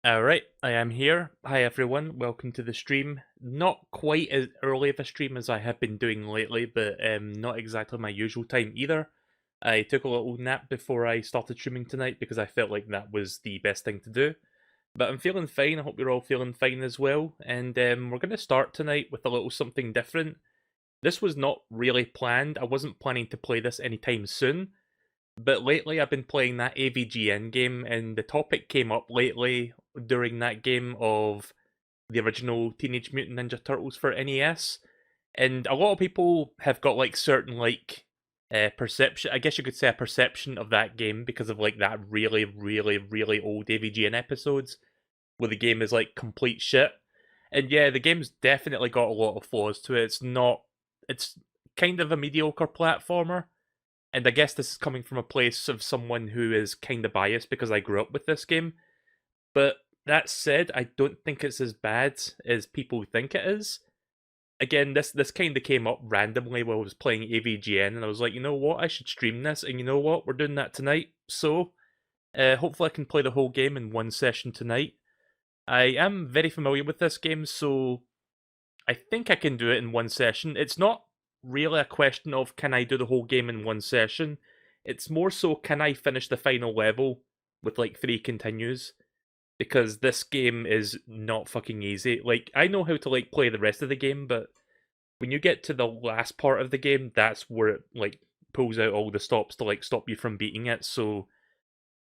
Alright, I am here. Hi everyone, welcome to the stream. Not quite as early of a stream as I have been doing lately, but not exactly my usual time either. I took a little nap before I started streaming tonight because I felt like that was the best thing to do. But I'm feeling fine, I hope you're all feeling fine as well. And we're going to start tonight with a little something different. This was not really planned, I wasn't planning to play this anytime soon. But lately I've been playing that AVGN game, and the topic came up lately during that game of the original Teenage Mutant Ninja Turtles for NES. And a lot of people have got like certain perception, I guess you could say a perception of that game because of like that really old AVGN episodes where the game is like complete shit. And yeah, the game's definitely got a lot of flaws to it. It's kind of a mediocre platformer. And I guess this is coming from a place of someone who is kind of biased because I grew up with this game. But that said, I don't think it's as bad as people think it is. Again, this kind of came up randomly while I was playing AVGN, and I was like, you know what, I should stream this, and you know what, we're doing that tonight. So, hopefully I can play the whole game in one session tonight. I am very familiar with this game, so I think I can do it in one session. It's not really a question of can I do the whole game in one session. It's more so can I finish the final level with like 3 continues, because this game is not fucking easy. Like, I know how to like play the rest of the game, but when you get to the last part of the game, that's where it like pulls out all the stops to like stop you from beating it. So,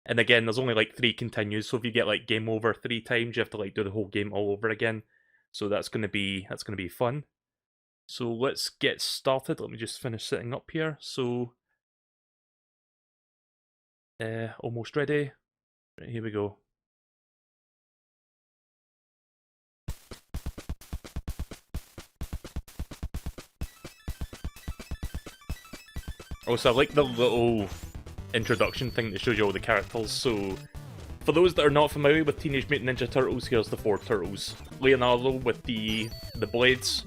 and again, there's only like 3 continues, so if you get like game over 3 times, you have to like do the whole game all over again. So that's gonna be fun. So let's get started. Let me just finish setting up here. So, almost ready. Right, here we go. Also, I like the little introduction thing that shows you all the characters. So, for those that are not familiar with Teenage Mutant Ninja Turtles, here's the 4 turtles. Leonardo with the blades.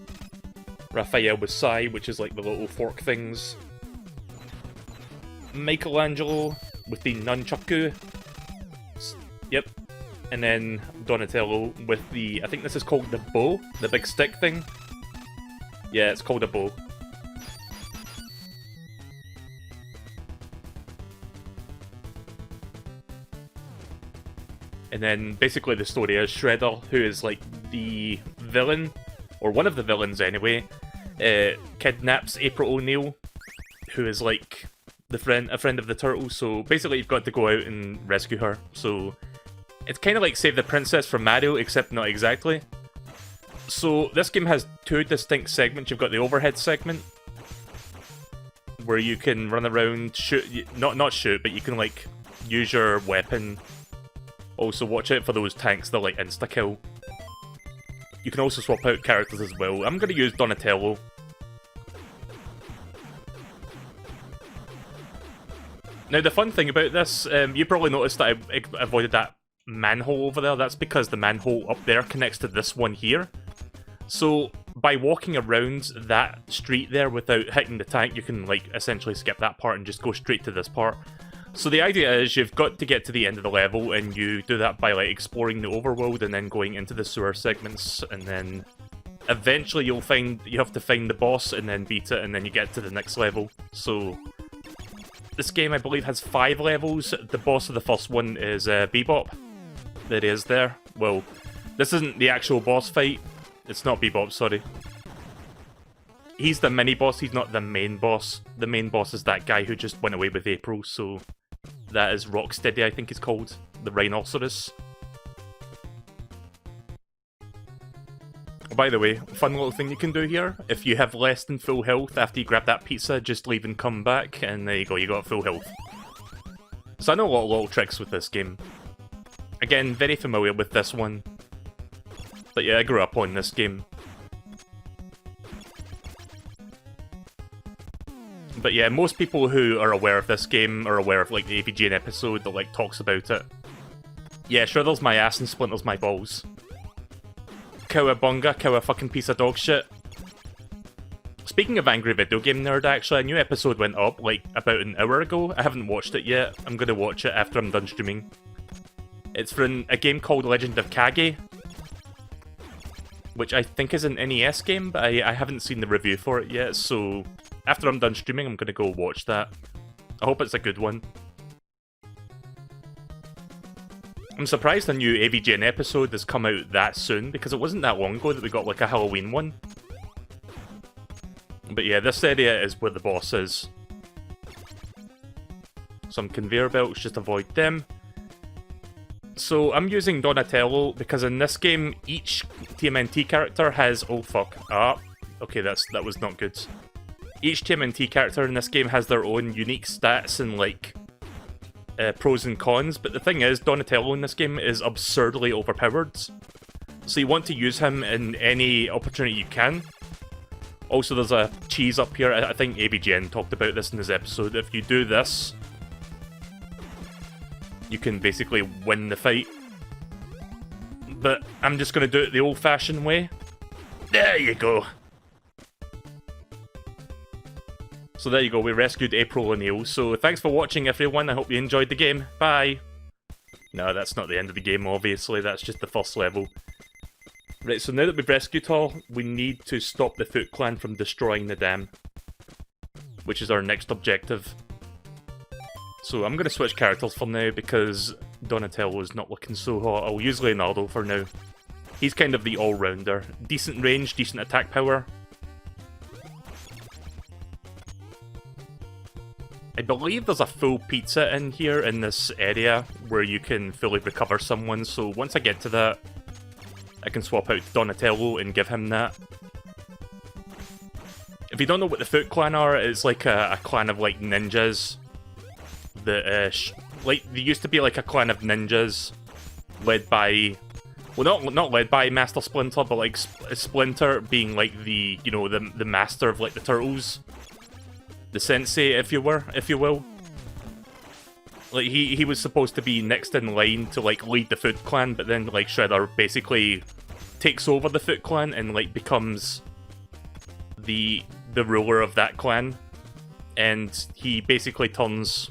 Raphael with Sai, which is like the little fork things. Michelangelo with the nunchaku. Yep. And then Donatello with the, I think this is called the bow, the big stick thing. Yeah, it's called a bow. And then basically the story is Shredder, who is like the villain, or one of the villains anyway, kidnaps April O'Neil, who is like a friend of the Turtles. So basically you've got to go out and rescue her. So it's kind of like Save the Princess from Mario, except not exactly. So this game has 2 distinct segments. You've got the overhead segment, where you can run around, shoot, not shoot, but you can like use your weapon. Also watch out for those tanks, they're like insta-kill. You can also swap out characters as well. I'm going to use Donatello. Now, the fun thing about this, you probably noticed that I avoided that manhole over there. That's because the manhole up there connects to this one here. So, by walking around that street there without hitting the tank, you can, like, essentially skip that part and just go straight to this part. So the idea is you've got to get to the end of the level, and you do that by like exploring the overworld and then going into the sewer segments, and then eventually you have to find the boss and then beat it, and then you get to the next level. So this game, I believe, has 5 levels. The boss of the first one is Bebop. There he is there. Well, this isn't the actual boss fight. It's not Bebop, sorry. He's the mini-boss, he's not the main boss. The main boss is that guy who just went away with April, so that is Rocksteady, I think it's called. The Rhinoceros. By the way, fun little thing you can do here. If you have less than full health after you grab that pizza, just leave and come back, and there you go, you got full health. So I know a lot of little tricks with this game. Again, very familiar with this one. But yeah, I grew up on this game. But yeah, most people who are aware of this game are aware of like the AVGN episode that like talks about it. Yeah, Shredder's my ass and Splinter's my balls. Cowabunga, cow a fucking piece of dog shit. Speaking of Angry Video Game Nerd, actually, a new episode went up like about an hour ago. I haven't watched it yet. I'm gonna watch it after I'm done streaming. It's from a game called Legend of Kage, which I think is an NES game, but I haven't seen the review for it yet, so after I'm done streaming, I'm going to go watch that. I hope it's a good one. I'm surprised a new AVGN episode has come out that soon, because it wasn't that long ago that we got like a Halloween one. But yeah, this area is where the boss is. Some conveyor belts, just avoid them. So I'm using Donatello because in this game, each TMNT character has... Oh fuck. Ah, okay, that was not good. Each TMNT character in this game has their own unique stats and like pros and cons, but the thing is, Donatello in this game is absurdly overpowered. So you want to use him in any opportunity you can. Also, there's a cheese up here. I think AVGN talked about this in his episode. If you do this, you can basically win the fight. But I'm just going to do it the old-fashioned way. There you go. So there you go, we rescued April O'Neil. So thanks for watching, everyone. I hope you enjoyed the game. Bye. No, that's not the end of the game, obviously. That's just the first level. Right, so now that we've rescued all, we need to stop the Foot Clan from destroying the dam, which is our next objective. So I'm going to switch characters for now because Donatello is not looking so hot. I'll use Leonardo for now. He's kind of the all-rounder. Decent range, decent attack power. I believe there's a full pizza in here in this area where you can fully recover someone, so once I get to that, I can swap out Donatello and give him that. If you don't know what the Foot Clan are, it's like a clan of like ninjas. That like they used to be like a clan of ninjas led by, well, not led by Master Splinter, but like Splinter being like the, you know, the master of like the turtles, the sensei, if you will. Like he was supposed to be next in line to like lead the Foot Clan, but then like Shredder basically takes over the Foot Clan and like becomes the ruler of that clan, and he basically turns,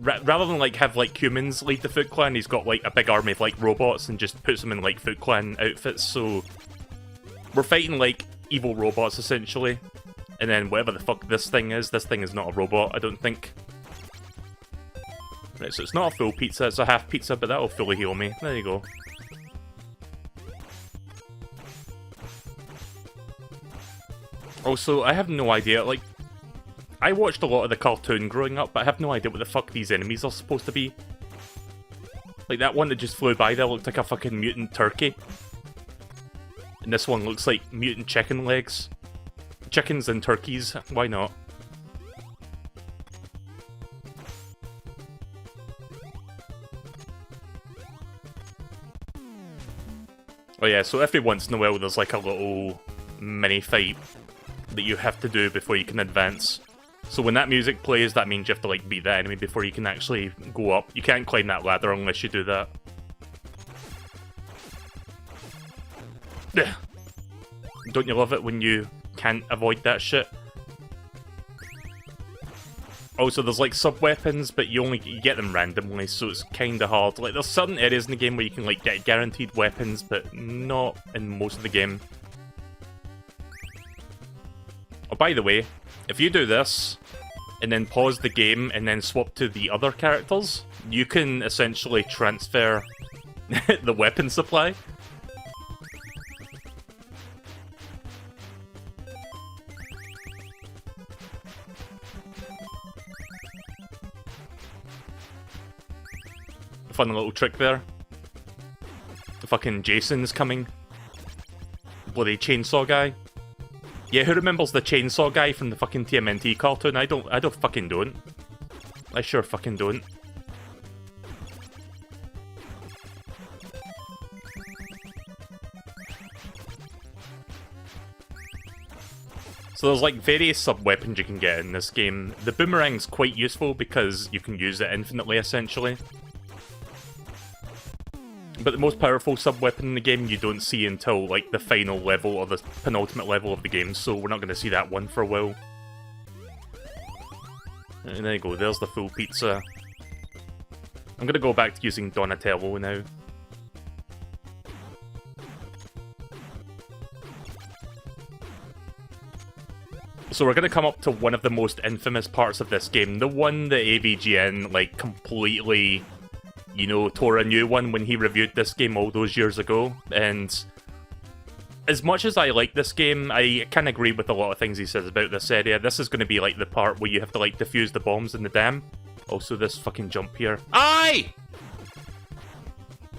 rather than like have like humans lead the Foot Clan, he's got like a big army of like robots and just puts them in like Foot Clan outfits. So we're fighting like evil robots essentially, and then whatever the fuck this thing is not a robot, I don't think. Right, so it's not a full pizza, it's a half pizza, but that'll fully heal me. There you go. Also, I have no idea, like, I watched a lot of the cartoon growing up, but I have no idea what the fuck these enemies are supposed to be. Like, that one that just flew by there looked like a fucking mutant turkey. And this one looks like mutant chicken legs. Chickens and turkeys, why not? Oh yeah, so every once in a while there's like a little mini fight that you have to do before you can advance. So when that music plays, that means you have to like beat that enemy before you can actually go up. You can't climb that ladder unless you do that. Don't you love it when you can't avoid that shit? Also, there's like sub-weapons, but you get them randomly, so it's kinda hard. Like, there's certain areas in the game where you can like get guaranteed weapons, but not in most of the game. Oh, by the way, if you do this, and then pause the game, and then swap to the other characters, you can essentially transfer the weapon supply. Fun little trick there. The fucking Jason's coming. Bloody chainsaw guy. Yeah, who remembers the chainsaw guy from the fucking TMNT cartoon? I don't fucking don't. I sure fucking don't. So there's like various sub-weapons you can get in this game. The boomerang's quite useful because you can use it infinitely essentially. But the most powerful sub-weapon in the game you don't see until, like, the final level or the penultimate level of the game, so we're not going to see that one for a while. And there you go, there's the full pizza. I'm gonna go back to using Donatello now. So we're gonna come up to one of the most infamous parts of this game. The one that AVGN, like, completely, you know, tore a new one when he reviewed this game all those years ago. And as much as I like this game, I can agree with a lot of things he says about this area. This is gonna be, like, the part where you have to, like, defuse the bombs in the dam. Also, this fucking jump here. Aye!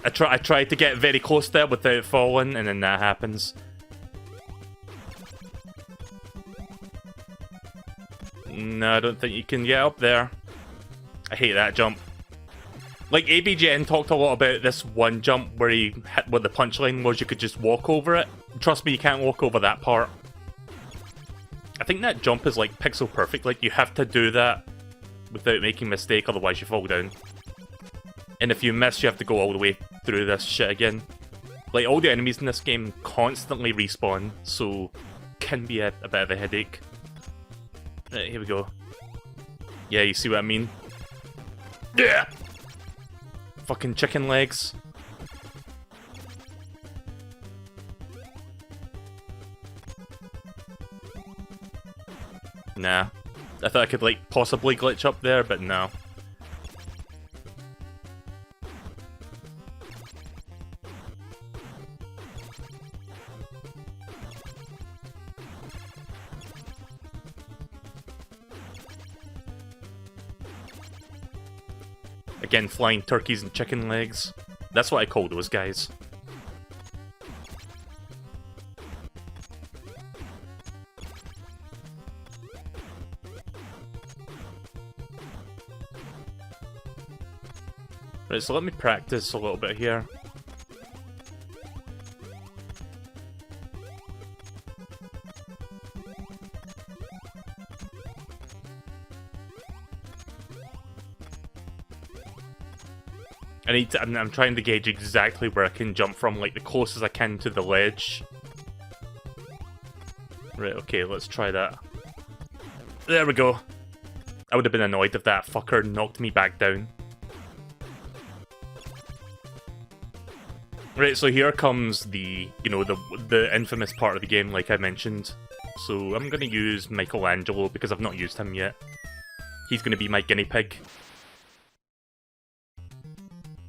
I tried to get very close there without falling, and then that happens. No, I don't think you can get up there. I hate that jump. Like, ABGN talked a lot about this one jump where he hit where the punchline was you could just walk over it. Trust me, you can't walk over that part. I think that jump is, like, pixel perfect. Like, you have to do that without making a mistake, otherwise you fall down. And if you miss, you have to go all the way through this shit again. Like, all the enemies in this game constantly respawn, so can be a bit of a headache. Right, here we go. Yeah, you see what I mean? Yeah! Fucking chicken legs. Nah. I thought I could, like, possibly glitch up there, but no. Again, flying turkeys and chicken legs. That's what I call those guys. Right, so let me practice a little bit here. I'm trying to gauge exactly where I can jump from, like the closest I can to the ledge. Right, okay, let's try that. There we go. I would have been annoyed if that fucker knocked me back down. Right, so here comes the, you know, the infamous part of the game, like I mentioned. So I'm gonna use Michelangelo because I've not used him yet. He's gonna be my guinea pig.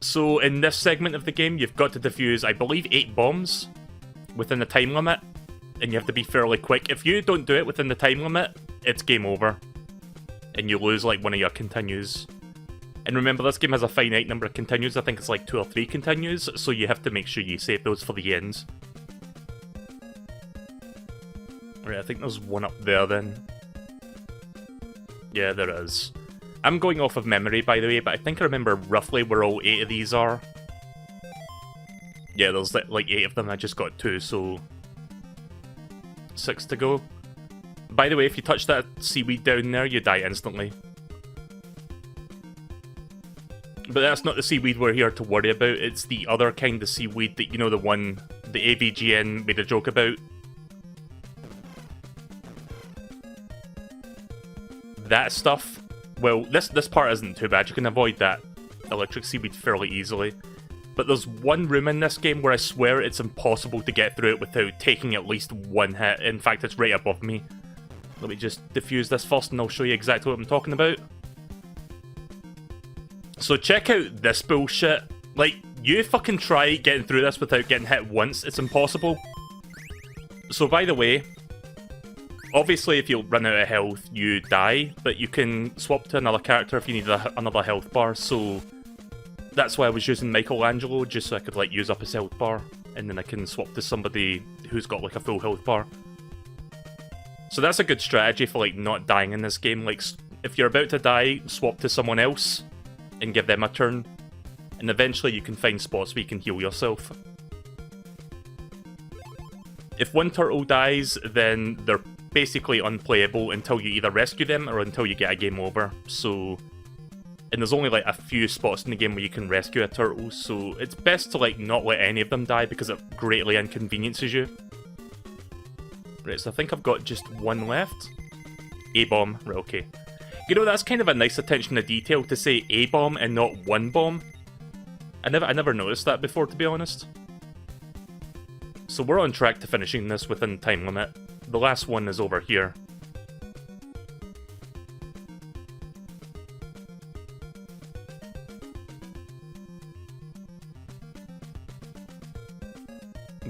So in this segment of the game, you've got to defuse, I believe, 8 bombs within the time limit, and you have to be fairly quick. If you don't do it within the time limit, it's game over, and you lose like one of your continues. And remember, this game has a finite number of continues. I think it's like 2 or 3 continues, so you have to make sure you save those for the end. Right, I think there's one up there then. Yeah, there is. I'm going off of memory, by the way, but I think I remember roughly where all 8 of these are. Yeah, there's like 8 of them, I just got 2, so 6 to go. By the way, if you touch that seaweed down there, you die instantly. But that's not the seaweed we're here to worry about, it's the other kind of seaweed that, you know, the one the AVGN made a joke about. That stuff. Well, this part isn't too bad. You can avoid that electric seaweed fairly easily. But there's one room in this game where I swear it's impossible to get through it without taking at least one hit. In fact, it's right above me. Let me just defuse this first and I'll show you exactly what I'm talking about. So check out this bullshit. Like, you fucking try getting through this without getting hit once. It's impossible. So by the way, obviously, if you run out of health, you die, but you can swap to another character if you need another health bar, so that's why I was using Michelangelo, just so I could, like, use up his health bar, and then I can swap to somebody who's got, like, a full health bar. So that's a good strategy for, like, not dying in this game. Like, if you're about to die, swap to someone else, and give them a turn, and eventually you can find spots where you can heal yourself. If one turtle dies, then they're basically unplayable until you either rescue them or until you get a game over. So, and there's only like a few spots in the game where you can rescue a turtle, so it's best to like not let any of them die because it greatly inconveniences you. Right, so I think I've got just one left. A-bomb, right, okay. You know, that's kind of a nice attention to detail to say a bomb and not one bomb. I never noticed that before, to be honest. So we're on track to finishing this within time limit. The last one is over here.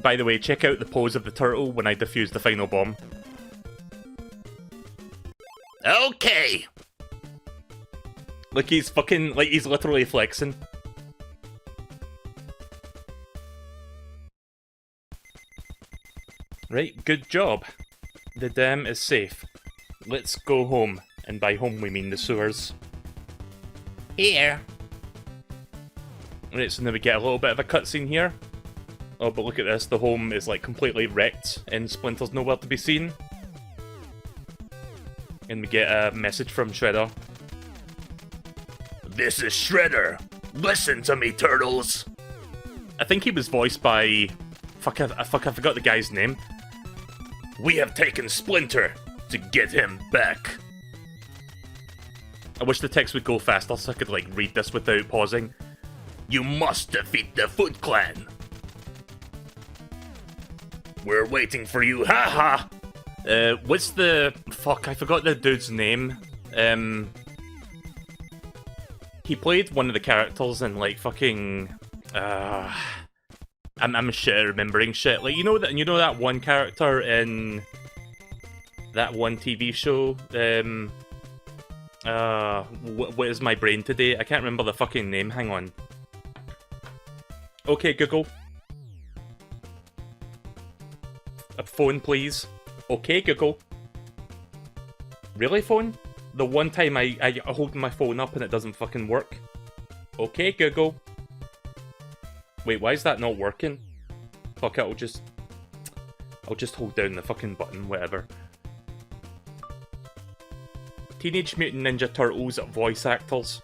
By the way, check out the pose of the turtle when I defuse the final bomb. Okay! Like he's literally flexing. Right, good job. The dam is safe. Let's go home. And by home we mean the sewers. Here! Right, so now we get a little bit of a cutscene here. Oh, but look at this, the home is like completely wrecked and Splinter's nowhere to be seen. And we get a message from Shredder. This is Shredder! Listen to me, turtles! I think he was voiced by... Fuck, I forgot the guy's name. We have taken Splinter to get him back. I wish the text would go faster so I could, like, read this without pausing. You must defeat the Foot Clan. We're waiting for you, haha! What's the... Fuck, I forgot the dude's name. He played one of the characters in, like, fucking... I'm shit at remembering shit. Like, you know that one character in that one TV show? What is my brain today? I can't remember the fucking name. Hang on. Okay, Google. A phone, please. Okay, Google. Really, phone? The one time I hold my phone up and it doesn't fucking work. Okay, Google. Wait, why is that not working? Fuck it, I'll just hold down the fucking button, whatever. Teenage Mutant Ninja Turtles voice actors.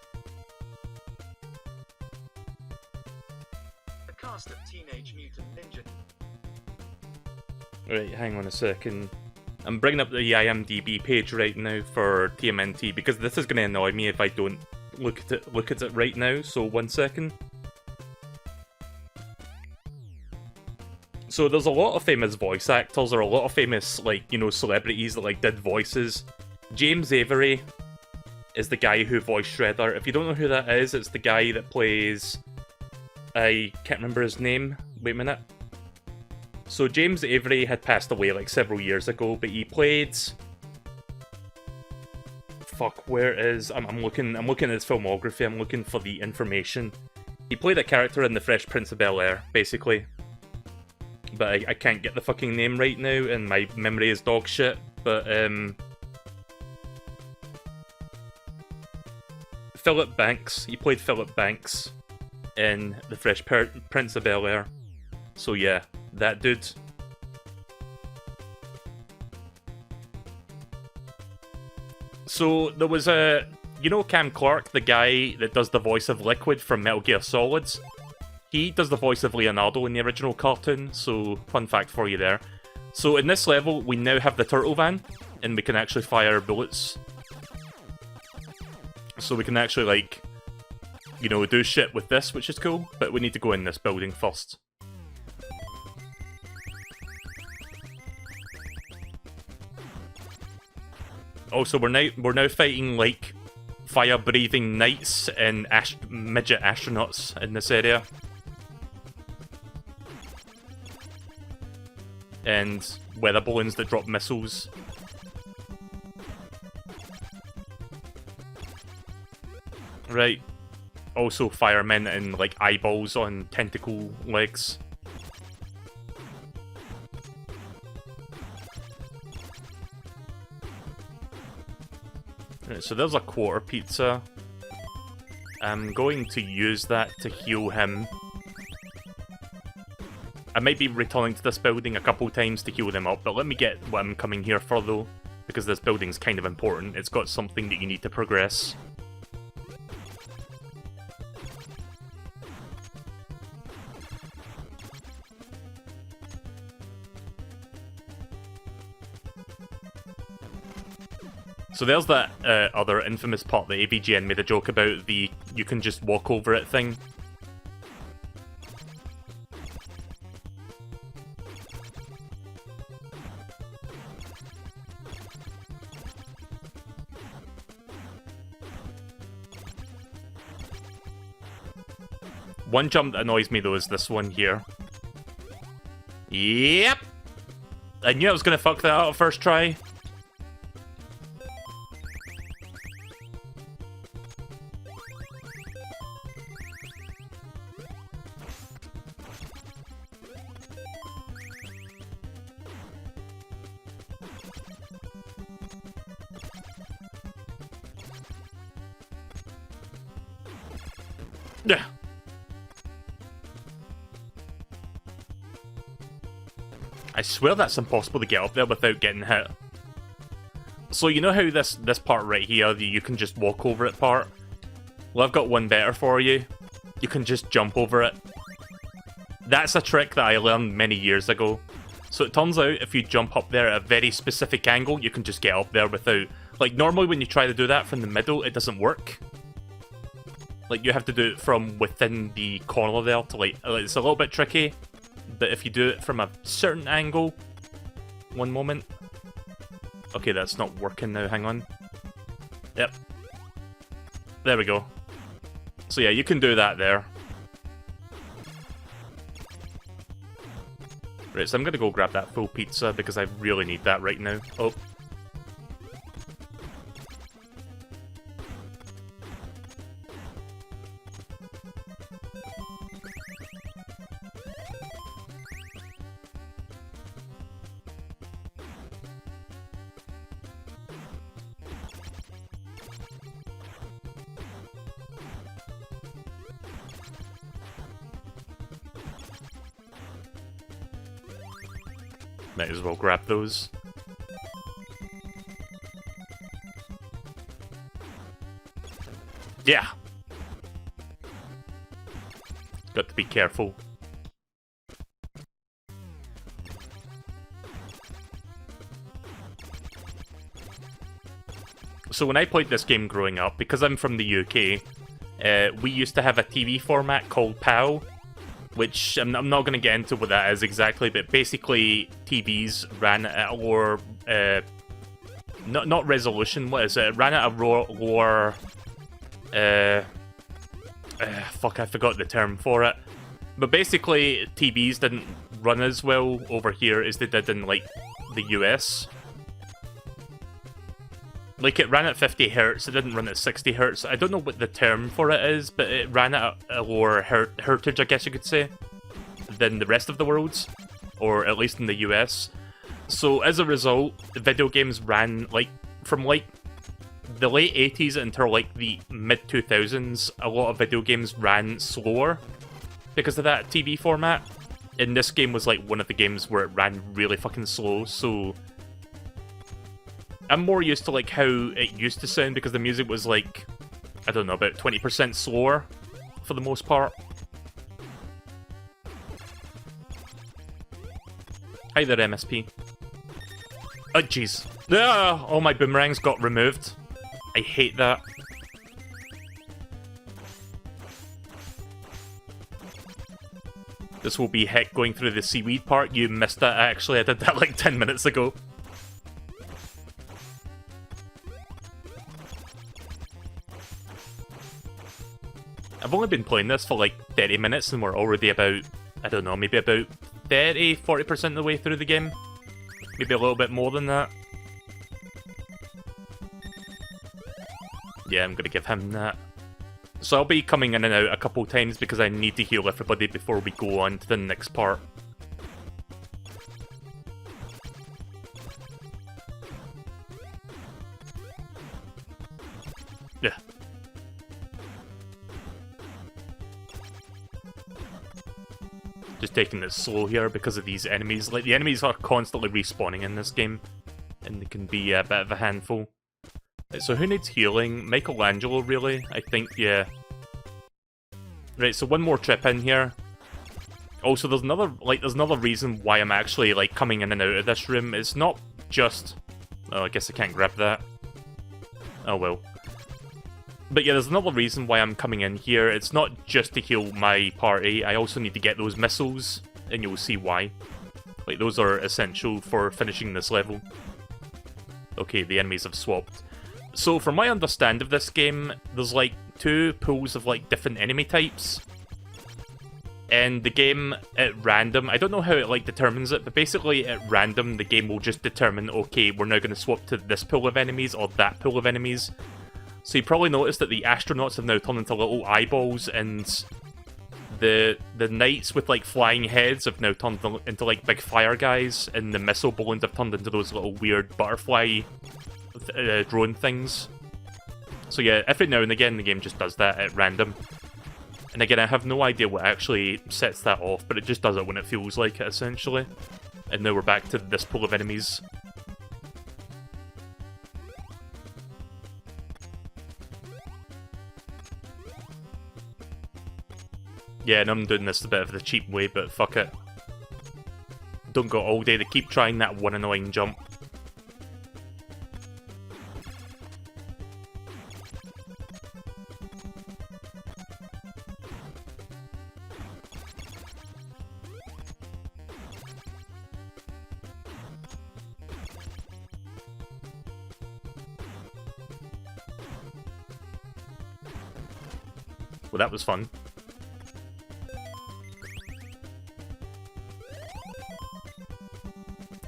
The cast of Teenage Mutant Ninja. Right, hang on a second. I'm bringing up the IMDb page right now for TMNT because this is going to annoy me if I don't look at it right now, so 1 second. So there's a lot of famous voice actors, or a lot of famous, like, you know, celebrities that, like, did voices. James Avery is the guy who voiced Shredder. If you don't know who that is, it's the guy that plays... I can't remember his name. Wait a minute. So James Avery had passed away, like, several years ago, but he played... Fuck, where is... I'm looking at his filmography, I'm looking for the information. He played a character in The Fresh Prince of Bel-Air, basically. But I can't get the fucking name right now, and my memory is dog shit, but, Philip Banks. He played Philip Banks in The Fresh Prince of Bel-Air. So yeah, that dude. So there was a... You know Cam Clark, the guy that does the voice of Liquid from Metal Gear Solids? He does the voice of Leonardo in the original cartoon, so fun fact for you there. So in this level, we now have the turtle van, and we can actually fire bullets. So we can actually, like, you know, do shit with this, which is cool, but we need to go in this building first. Also, we're now fighting, like, fire-breathing knights and midget astronauts in this area. And weather balloons that drop missiles. Right. Also firemen and, like, eyeballs on tentacle legs. Right, so there's a quarter pizza. I'm going to use that to heal him. I might be returning to this building a couple times to heal them up, but let me get what I'm coming here for, though, because this building's kind of important. It's got something that you need to progress. So there's that other infamous part that AVGN made a joke about, the you can just walk over it thing. One jump that annoys me though is this one here. Yep! I knew I was gonna fuck that out first try. Yeah. I swear that's impossible to get up there without getting hit. So you know how this part right here, the you can just walk over it part? Well, I've got one better for you. You can just jump over it. That's a trick that I learned many years ago. So it turns out if you jump up there at a very specific angle, you can just get up there without... Like, normally when you try to do that from the middle, it doesn't work. Like, you have to do it from within the corner there to, like... It's a little bit tricky. But if you do it from a certain angle... One moment. Okay, that's not working now, hang on. Yep. There we go. So yeah, you can do that there. Right, so I'm gonna go grab that full pizza because I really need that right now. Oh. Might as well grab those. Yeah! Got to be careful. So when I played this game growing up, because I'm from the UK, we used to have a TV format called PAL, which I'm not going to get into what that is exactly, but basically TVs ran at a lower, not resolution, what is it? It ran at a lower, fuck, I forgot the term for it. But basically, TVs didn't run as well over here as they did in, like, the US. Like, it ran at 50 Hz, it didn't run at 60 Hz. I don't know what the term for it is, but it ran at a lower hertage, I guess you could say, than the rest of the world's, or at least in the US. So, as a result, the video games ran, like, from, like, the late 80s until, like, the mid-2000s, a lot of video games ran slower because of that TV format. And this game was, like, one of the games where it ran really fucking slow, so... I'm more used to, like, how it used to sound, because the music was, like, I don't know, about 20% slower, for the most part. Hi there, MSP. Oh, jeez. Ah, all my boomerangs got removed. I hate that. This will be heck going through the seaweed part. You missed that, actually. I did that, like, 10 minutes ago. I've only been playing this for like 30 minutes and we're already about, I don't know, maybe about 30-40% of the way through the game. Maybe a little bit more than that. Yeah, I'm gonna give him that. So I'll be coming in and out a couple times because I need to heal everybody before we go on to the next part. Yeah. Just taking it slow here because of these enemies. Like, the enemies are constantly respawning in this game, and they can be a bit of a handful. Right, so who needs healing? Michelangelo, really? I think, yeah. Right, so one more trip in here. Also, there's another reason why I'm actually, like, coming in and out of this room. It's not just... Oh, I guess I can't grab that. Oh well. But yeah, there's another reason why I'm coming in here. It's not just to heal my party, I also need to get those missiles, and you'll see why. Like, those are essential for finishing this level. Okay, the enemies have swapped. So, from my understanding of this game, there's like 2 pools of like different enemy types. And the game, at random, I don't know how it like determines it, but basically at random, the game will just determine, okay, we're now going to swap to this pool of enemies or that pool of enemies. So you probably noticed that the astronauts have now turned into little eyeballs, and the knights with like flying heads have now turned into like big fire guys, and the missile balloons have turned into those little weird butterfly drone things. So yeah, every now and again the game just does that at random. And again, I have no idea what actually sets that off, but it just does it when it feels like it, essentially. And now we're back to this pool of enemies. Yeah, and I'm doing this a bit of the cheap way, but fuck it. Don't go all day to keep trying that one annoying jump. Well, that was fun.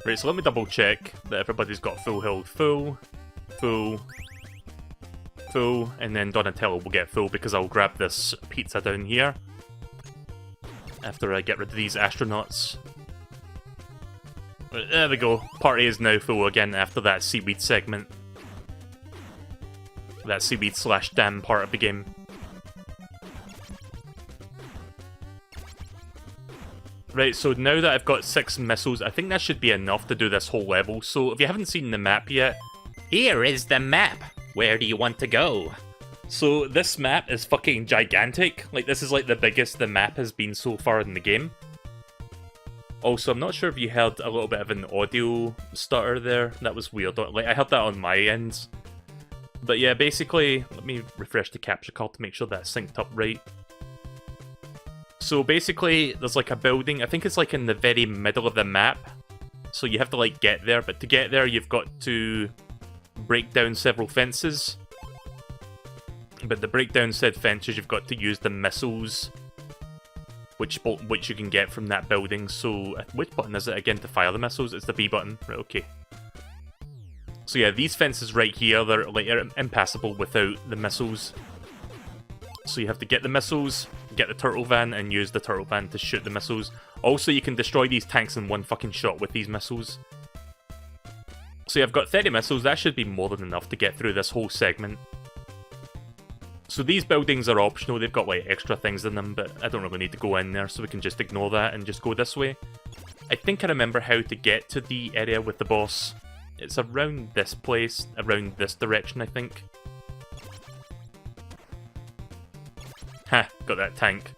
Right, so let me double check that everybody's got full health. Full, and then Donatello will get full because I'll grab this pizza down here after I get rid of these astronauts. Right, there we go. Party is now full again after that seaweed segment. That seaweed / dam part of the game. Right, so now that I've got 6 missiles, I think that should be enough to do this whole level. So if you haven't seen the map yet, here is the map. Where do you want to go? So this map is fucking gigantic. Like, this is like the biggest the map has been so far in the game. Also, I'm not sure if you heard a little bit of an audio stutter there. That was weird. Like, I heard that on my end. But yeah, basically, let me refresh the capture card to make sure that's synced up right. So basically, there's like a building, I think it's like in the very middle of the map. So you have to like get there, but to get there you've got to break down several fences. But to break down said fences you've got to use the missiles, which you can get from that building. So which button is it again to fire the missiles? It's the B button, right, okay. So yeah, these fences right here, they're like impassable without the missiles. So you have to get the missiles, get the turtle van, and use the turtle van to shoot the missiles. Also, you can destroy these tanks in one fucking shot with these missiles. So yeah, I've got 30 missiles, that should be more than enough to get through this whole segment. So these buildings are optional, they've got like extra things in them, but I don't really need to go in there, so we can just ignore that and just go this way. I think I remember how to get to the area with the boss. It's around this place, around this direction, I think. Ha, got that tank.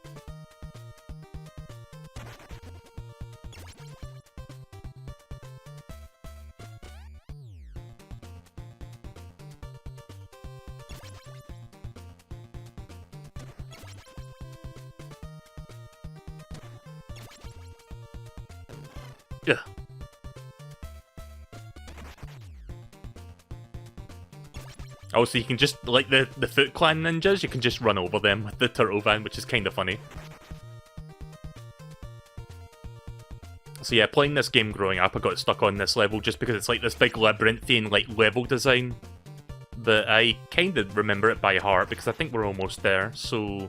Ugh. Oh, so you can just, like the Foot Clan ninjas, you can just run over them with the turtle van, which is kind of funny. So yeah, playing this game growing up, I got stuck on this level just because it's like this big labyrinthian like level design. But I kind of remember it by heart because I think we're almost there, so...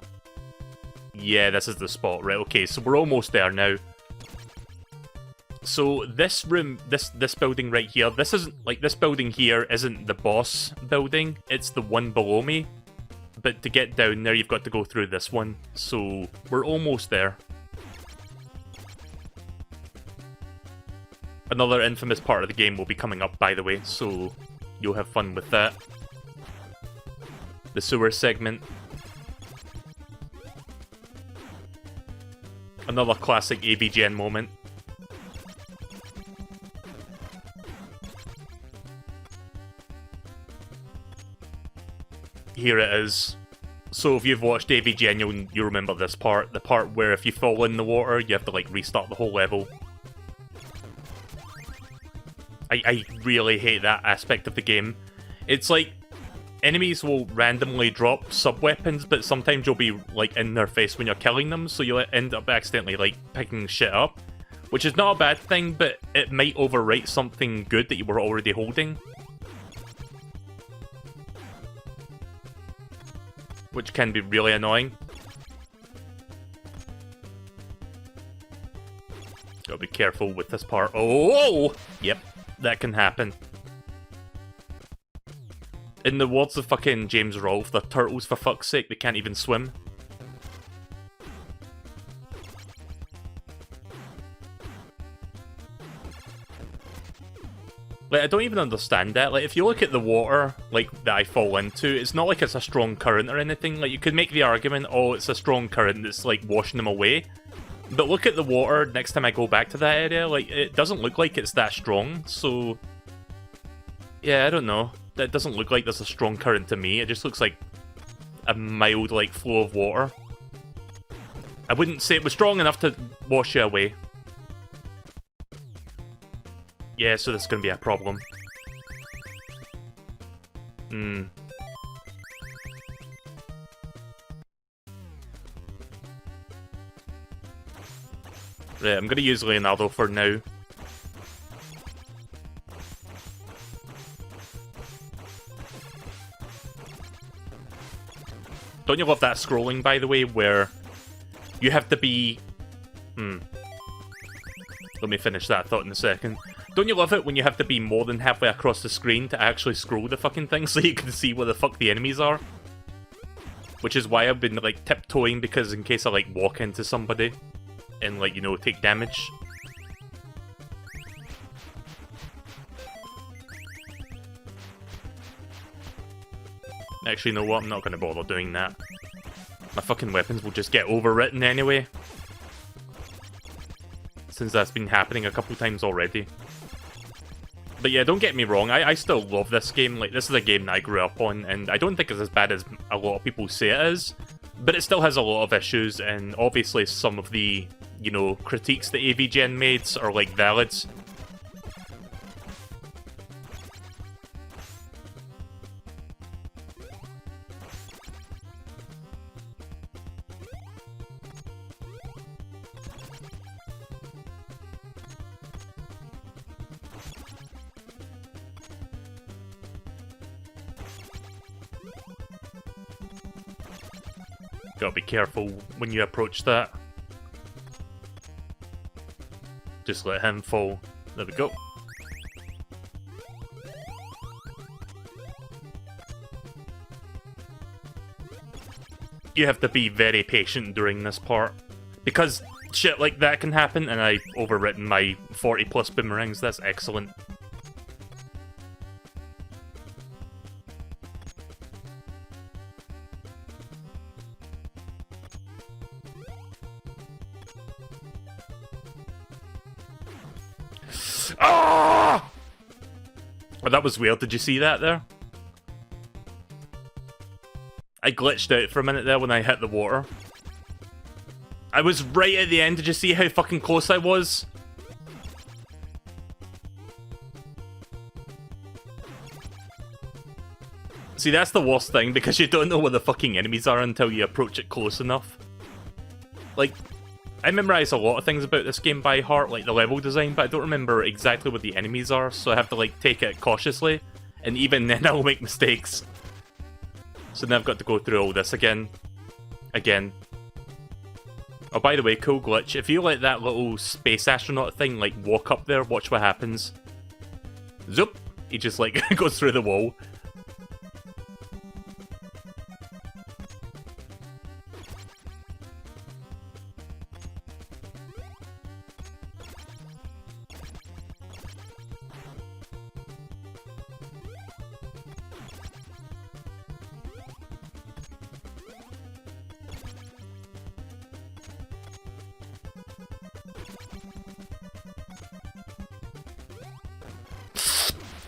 Yeah, this is the spot, right, okay, so we're almost there now. So this room, this building right here, this isn't, like, this building here isn't the boss building, it's the one below me. But to get down there, you've got to go through this one, so we're almost there. Another infamous part of the game will be coming up, by the way, so you'll have fun with that. The sewer segment. Another classic AVGN moment. here it is. So if you've watched AVGN, you'll remember this part. The part where if you fall in the water, you have to like restart the whole level. I really hate that aspect of the game. It's like, enemies will randomly drop sub-weapons, but sometimes you'll be like in their face when you're killing them, so you'll end up accidentally like picking shit up. Which is not a bad thing, but it might overwrite something good that you were already holding. Which can be really annoying. Gotta be careful with this part. Oh! Yep, that can happen. In the words of fucking James Rolfe, they're turtles for fuck's sake, they can't even swim. Like, I don't even understand that. Like, if you look at the water, like, that I fall into, it's not like it's a strong current or anything. Like, you could make the argument, oh, it's a strong current that's, like, washing them away. But look at the water next time I go back to that area, like, it doesn't look like it's that strong, so... Yeah, I don't know. That doesn't look like there's a strong current to me. It just looks like a mild, like, flow of water. I wouldn't say it was strong enough to wash you away. Yeah, so this is going to be a problem. Right, I'm going to use Leonardo for now. Don't you love that scrolling, by the way, where you have to be... Let me finish that thought in a second. Don't you love it when you have to be more than halfway across the screen to actually scroll the fucking thing so you can see where the fuck the enemies are? Which is why I've been, like, tiptoeing, because in case I, like, walk into somebody and, like, you know, take damage. Actually, you know what? I'm not going to bother doing that. My fucking weapons will just get overwritten anyway. Since that's been happening a couple times already. But yeah, don't get me wrong, I still love this game. Like, this is a game that I grew up on, and I don't think it's as bad as a lot of people say it is. But it still has a lot of issues, and obviously some of the, you know, critiques that AVGN made are, like, valid. Gotta be careful when you approach that. Just let him fall. There we go. You have to be very patient during this part. Because shit like that can happen, and I've overwritten my 40 plus boomerangs. That's excellent. Ah! Oh, that was weird. Did you see that there? I glitched out for a minute there when I hit the water. I was right at the end. Did you see how fucking close I was? See, that's the worst thing, because you don't know where the fucking enemies are until you approach it close enough. Like, I memorize a lot of things about this game by heart, like the level design, but I don't remember exactly what the enemies are, so I have to, like, take it cautiously, and even then I'll make mistakes. So then I've got to go through all this again. Oh, by the way, cool glitch. If you let that little space astronaut thing, like, walk up there, watch what happens. Zoop! He just, like, goes through the wall.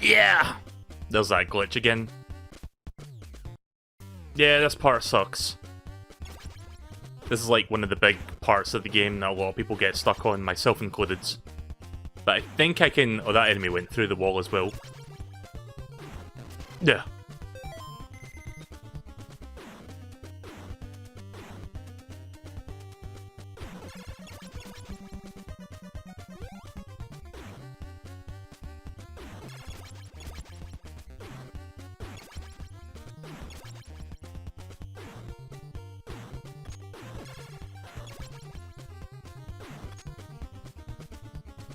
Yeah! There's that glitch again. Yeah, this part sucks. This is like one of the big parts of the game that a lot of people get stuck on, myself included. But I think I can... Oh, that enemy went through the wall as well. Yeah.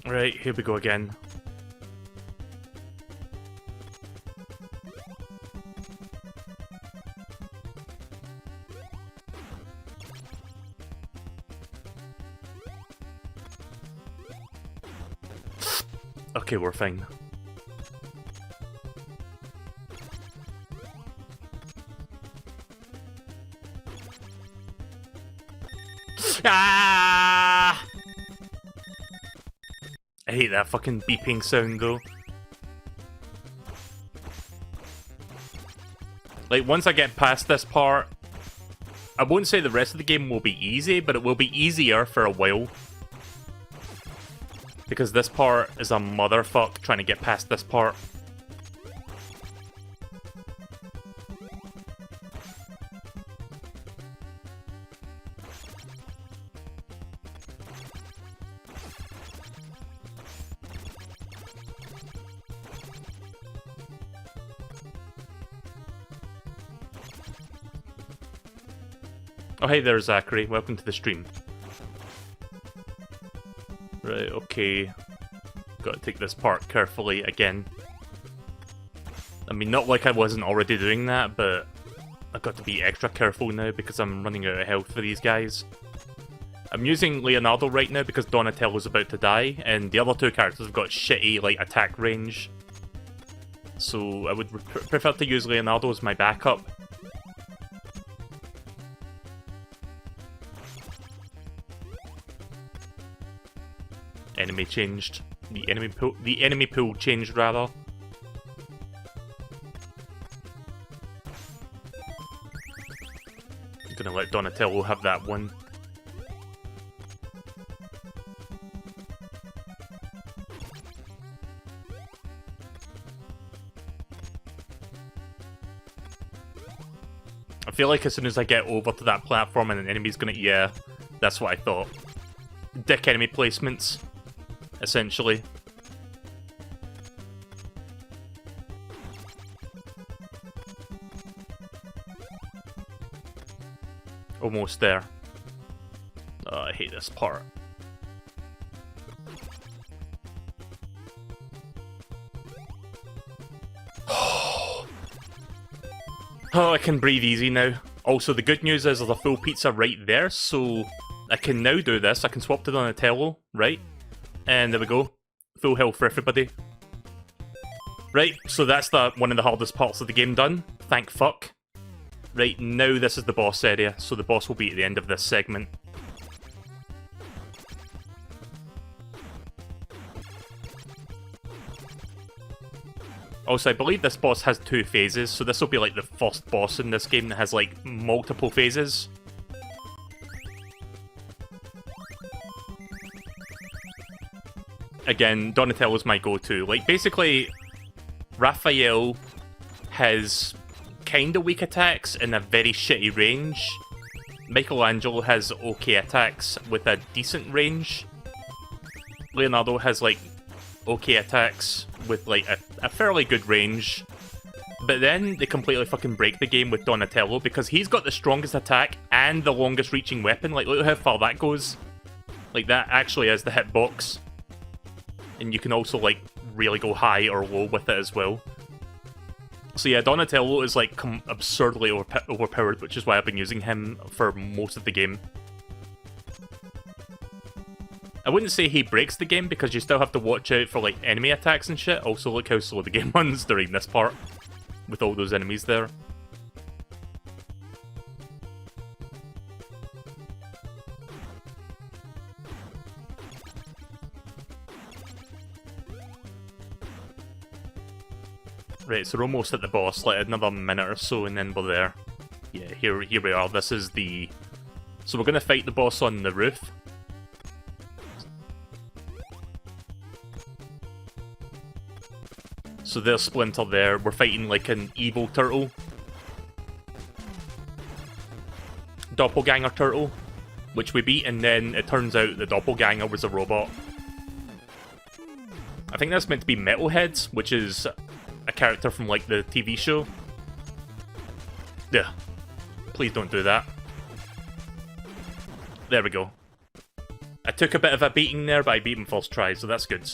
Right, here we go again. Okay, we're fine. Ah! I hate that fucking beeping sound though. Like, once I get past this part, I won't say the rest of the game will be easy, but it will be easier for a while. Because this part is a motherfuck trying to get past this part. Oh, hey there, Zachary. Welcome to the stream. Right, okay. Gotta take this part carefully again. I mean, not like I wasn't already doing that, but I've got to be extra careful now because I'm running out of health for these guys. I'm using Leonardo right now because Donatello's about to die, and the other two characters have got shitty, like, attack range. So I would prefer to use Leonardo as my backup. Enemy changed. The enemy pool changed rather. I'm gonna let Donatello have that one. I feel like as soon as I get over to that platform and an enemy's gonna... Yeah, that's what I thought. Dick enemy placements. Essentially. Almost there. Oh, I hate this part. Oh, I can breathe easy now. Also, the good news is there's a full pizza right there, so I can now do this. I can swap to Donatello, right? And there we go. Full health for everybody. Right, so that's one of the hardest parts of the game done. Thank fuck. Right, now this is the boss area, so the boss will be at the end of this segment. Also, I believe this boss has 2 phases, so this will be like the first boss in this game that has like multiple phases. Again, Donatello's my go-to. Like, basically, Raphael has kinda weak attacks and a very shitty range. Michelangelo has okay attacks with a decent range. Leonardo has, like, okay attacks with, like, a fairly good range. But then they completely fucking break the game with Donatello because he's got the strongest attack and the longest reaching weapon. Like, look how far that goes. Like, that actually is the hitbox. And you can also, like, really go high or low with it as well. So yeah, Donatello is, like, absurdly overpowered, which is why I've been using him for most of the game. I wouldn't say he breaks the game, because you still have to watch out for, like, enemy attacks and shit. Also, look how slow the game runs during this part, with all those enemies there. Right, so we're almost at the boss, like another minute or so and then we're there. here we are. This is the... So we're going to fight the boss on the roof. So there's Splinter there. We're fighting like an evil turtle. Doppelganger turtle. Which we beat, and then it turns out the doppelganger was a robot. I think that's meant to be Metalhead, which is a character from like the TV show. Yeah. Please don't do that. There we go. I took a bit of a beating there, but I beat him first try, so that's good.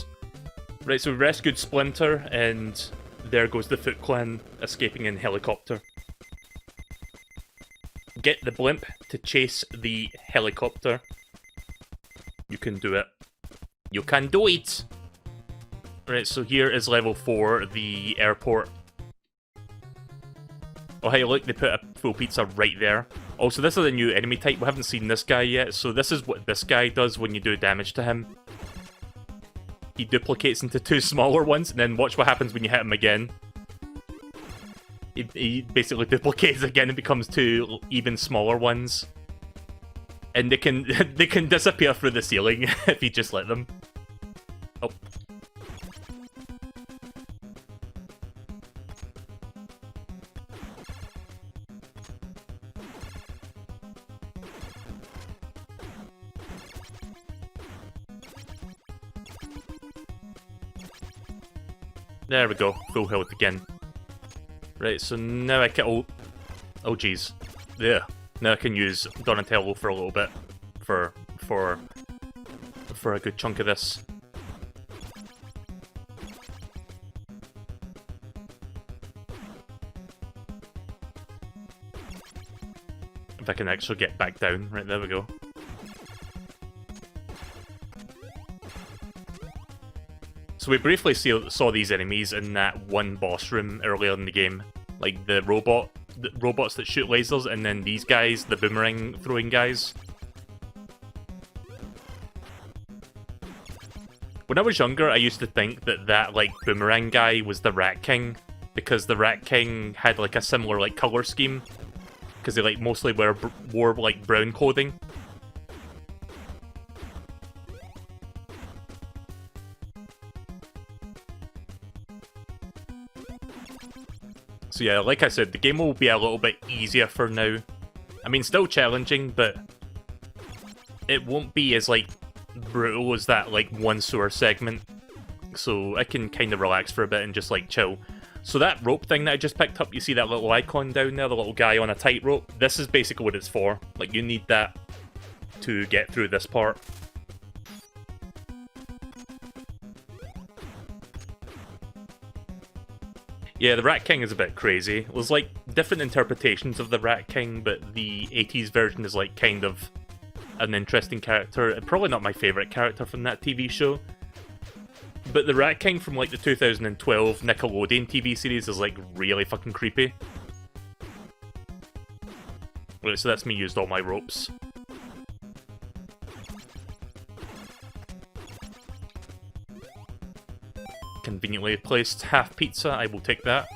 Right, so we rescued Splinter, and there goes the Foot Clan escaping in helicopter. Get the blimp to chase the helicopter. You can do it. You can do it! Right, so here is level 4, the airport. Oh hey, look, they put a full pizza right there. Also, this is a new enemy type. We haven't seen this guy yet, so this is what this guy does when you do damage to him. He duplicates into 2 smaller ones, and then watch what happens when you hit him again. He basically duplicates again and becomes 2 even smaller ones. And they can they can disappear through the ceiling if you just let them. Oh. There we go, full health again. Right, so now I can... Oh jeez. Yeah. Now I can use Donatello for a little bit. For a good chunk of this. If I can actually get back down. Right, there we go. So we briefly saw these enemies in that one boss room earlier in the game. Like the robots that shoot lasers, and then these guys, the boomerang throwing guys. When I was younger, I used to think that like boomerang guy was the Rat King, because the Rat King had like a similar like color scheme, because they like mostly wore like brown clothing. So yeah, like I said, the game will be a little bit easier for now. I mean, still challenging, but it won't be as, like, brutal as that, like, one sewer segment. So I can kind of relax for a bit and just, like, chill. So that rope thing that I just picked up, you see that little icon down there, the little guy on a tightrope? This is basically what it's for. Like, you need that to get through this part. Yeah, the Rat King is a bit crazy. There's like different interpretations of the Rat King, but the 80s version is like kind of an interesting character. Probably not my favourite character from that TV show. But the Rat King from like the 2012 Nickelodeon TV series is like really fucking creepy. Right, so that's me used all my ropes. Conveniently placed half pizza, I will take that.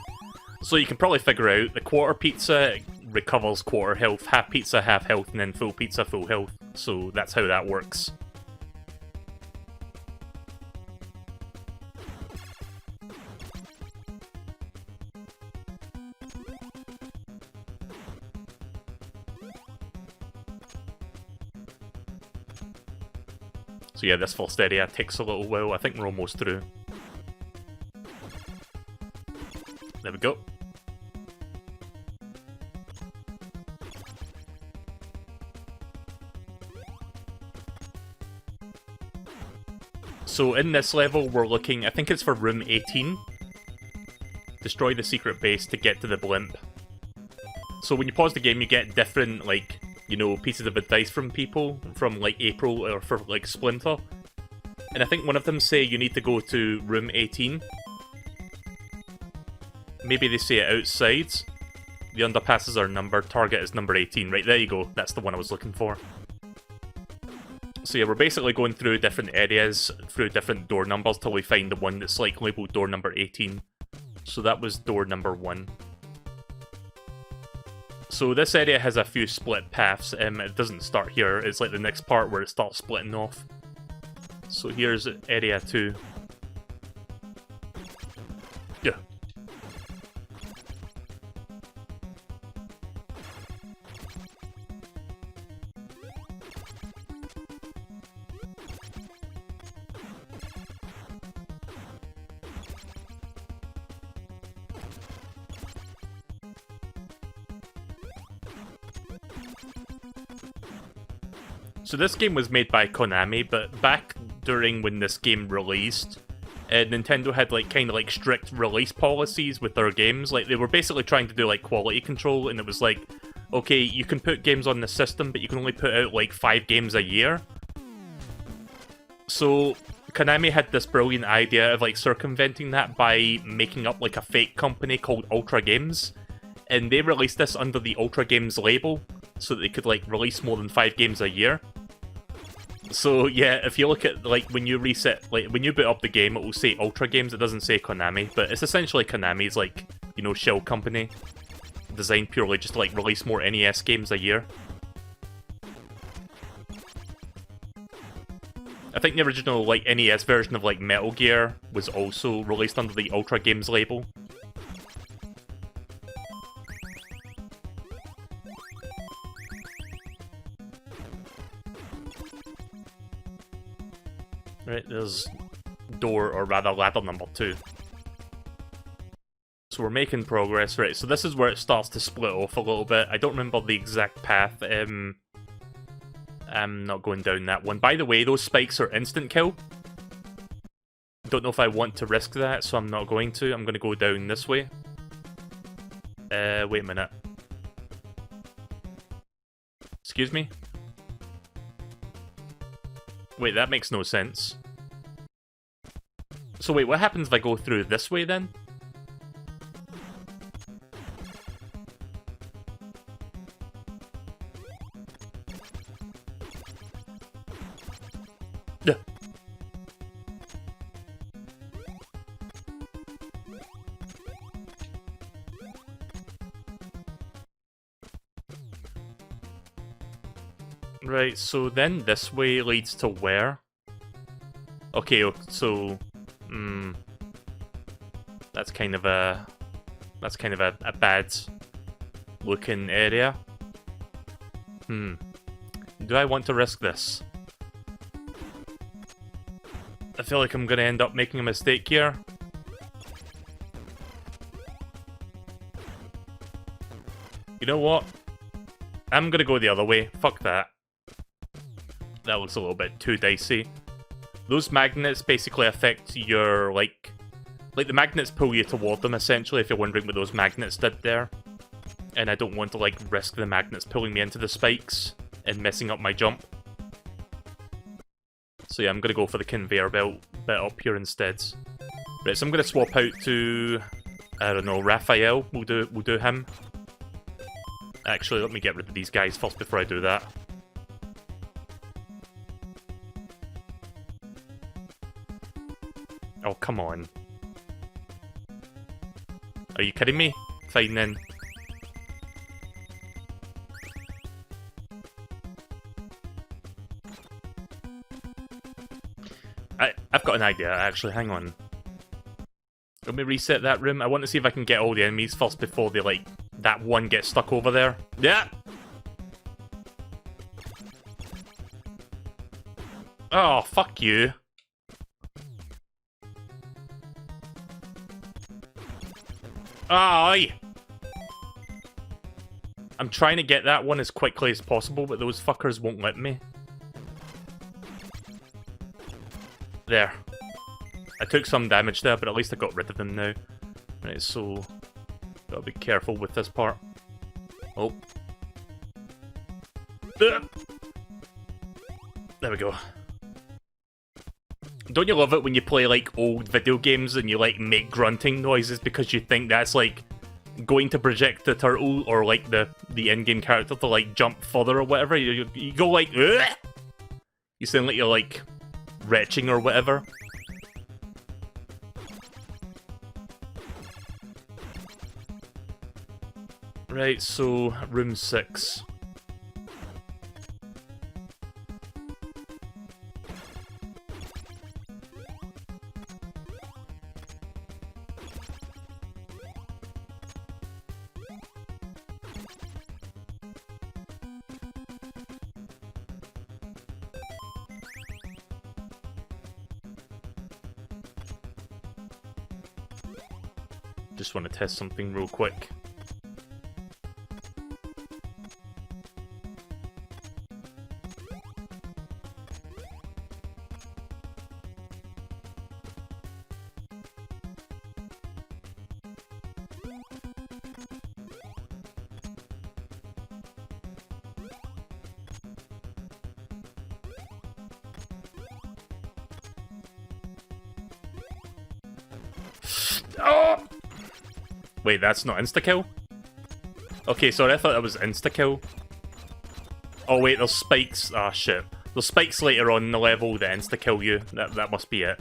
So you can probably figure out the quarter pizza recovers quarter health, half pizza half health, and then full pizza full health. So that's how that works. So yeah, this first area takes a little while. I think we're almost through. There we go. So in this level, we're looking, I think it's for room 18. Destroy the secret base to get to the blimp. So when you pause the game, you get different, like, you know, pieces of advice from people, from like April or for like Splinter. And I think one of them say you need to go to room 18. Maybe they say it outside. The underpasses are numbered. Target is number 18. Right, there you go. That's the one I was looking for. So yeah, we're basically going through different areas, through different door numbers, till we find the one that's like labelled door number 18. So that was door number 1. So this area has a few split paths. It doesn't start here. It's like the next part where it starts splitting off. So here's area 2. Yeah. So this game was made by Konami, but back during when this game released, Nintendo had like kind of like strict release policies with their games. Like they were basically trying to do like quality control, and it was like, okay, you can put games on the system, but you can only put out like 5 games a year. So Konami had this brilliant idea of like circumventing that by making up like a fake company called Ultra Games, and they released this under the Ultra Games label so that they could like release more than 5 games a year. So yeah, if you look at like when you reset, like when you boot up the game, it will say Ultra Games. It doesn't say Konami, but it's essentially Konami's like, you know, shell company designed purely just to like release more NES games a year. I think the original like NES version of like Metal Gear was also released under the Ultra Games label. Right, there's door, or rather ladder number 2. So we're making progress, right? So this is where it starts to split off a little bit. I don't remember the exact path. I'm not going down that one. By the way, those spikes are instant kill. Don't know if I want to risk that, so I'm not going to. I'm going to go down this way. Wait a minute. Excuse me? Wait, that makes no sense. So wait, what happens if I go through this way then? Yeah. Right, so then this way leads to where? Okay, so that's kind of a bad looking area. Do I want to risk this? I feel like I'm gonna end up making a mistake here. You know what? I'm gonna go the other way. Fuck that. That looks a little bit too dicey. Those magnets basically affect your, like the magnets pull you toward them, essentially, if you're wondering what those magnets did there. And I don't want to, like, risk the magnets pulling me into the spikes and messing up my jump. So yeah, I'm gonna go for the conveyor belt bit up here instead. Right, so I'm gonna swap out to, I don't know, Raphael. We'll do him. Actually, let me get rid of these guys first before I do that. Oh, come on. Are you kidding me? Fine then. I've got an idea, actually. Hang on. Let me reset that room. I want to see if I can get all the enemies first before they, like, that one gets stuck over there. Yeah! Oh, fuck you. Aye! I'm trying to get that one as quickly as possible, but those fuckers won't let me. There. I took some damage there, but at least I got rid of them now. Right, so gotta be careful with this part. Oh. There we go. Don't you love it when you play, like, old video games and you, like, make grunting noises because you think that's, like, going to project the turtle or, like, the in-game character to, like, jump further or whatever? You go, like, ugh! You sound like you're, like, retching or whatever. Right, so room 6. Just want to test something real quick. Oh! Wait, that's not insta-kill? Okay, sorry, I thought that was insta-kill. Oh wait, there's spikes. Ah, shit. There's spikes later on in the level that insta-kill you. That must be it.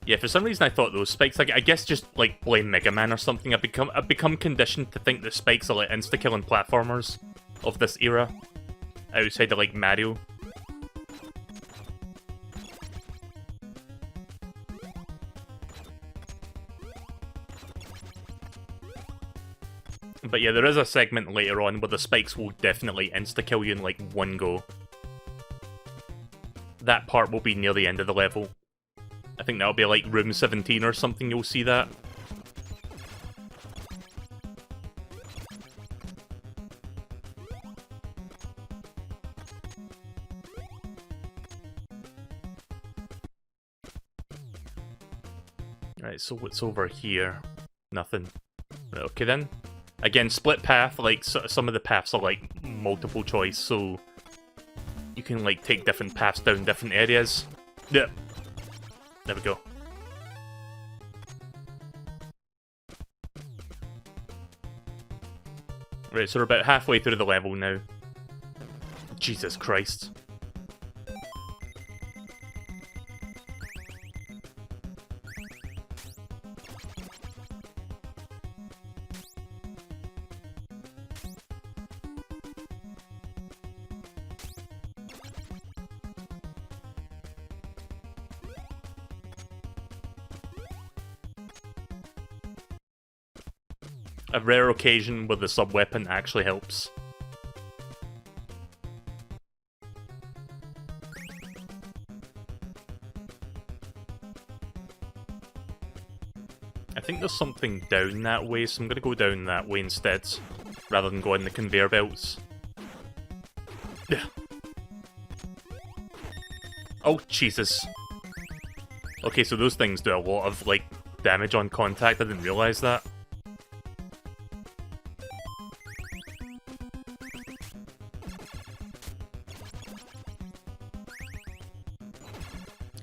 Yeah, for some reason I thought those spikes, like, I guess just, like, blame Mega Man or something. I've become conditioned to think that spikes are, like, insta-killing platformers of this era. Outside of, like, Mario. But yeah, there is a segment later on where the spikes will definitely insta-kill you in like one go. That part will be near the end of the level. I think that'll be like room 17 or something, you'll see that. Right, so what's over here? Nothing. Right, okay then. Again, split path, like, some of the paths are, like, multiple choice, so you can, like, take different paths down different areas. Yeah. There we go. Right, so we're about halfway through the level now. Jesus Christ. A rare occasion where the sub-weapon actually helps. I think there's something down that way, so I'm gonna go down that way instead, rather than go in the conveyor belts. Yeah. Oh, Jesus. Okay, so those things do a lot of, like, damage on contact. I didn't realize that.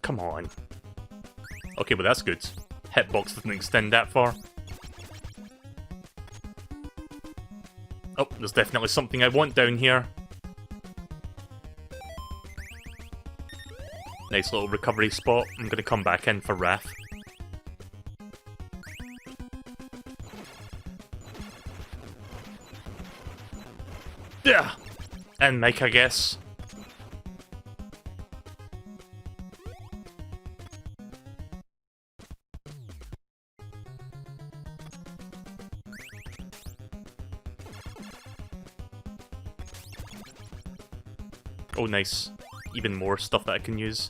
Come on. Okay, well that's good. Hitbox doesn't extend that far. Oh, there's definitely something I want down here. Nice little recovery spot. I'm gonna come back in for Wrath. Yeah! And Mike, I guess. Oh, nice. Even more stuff that I can use.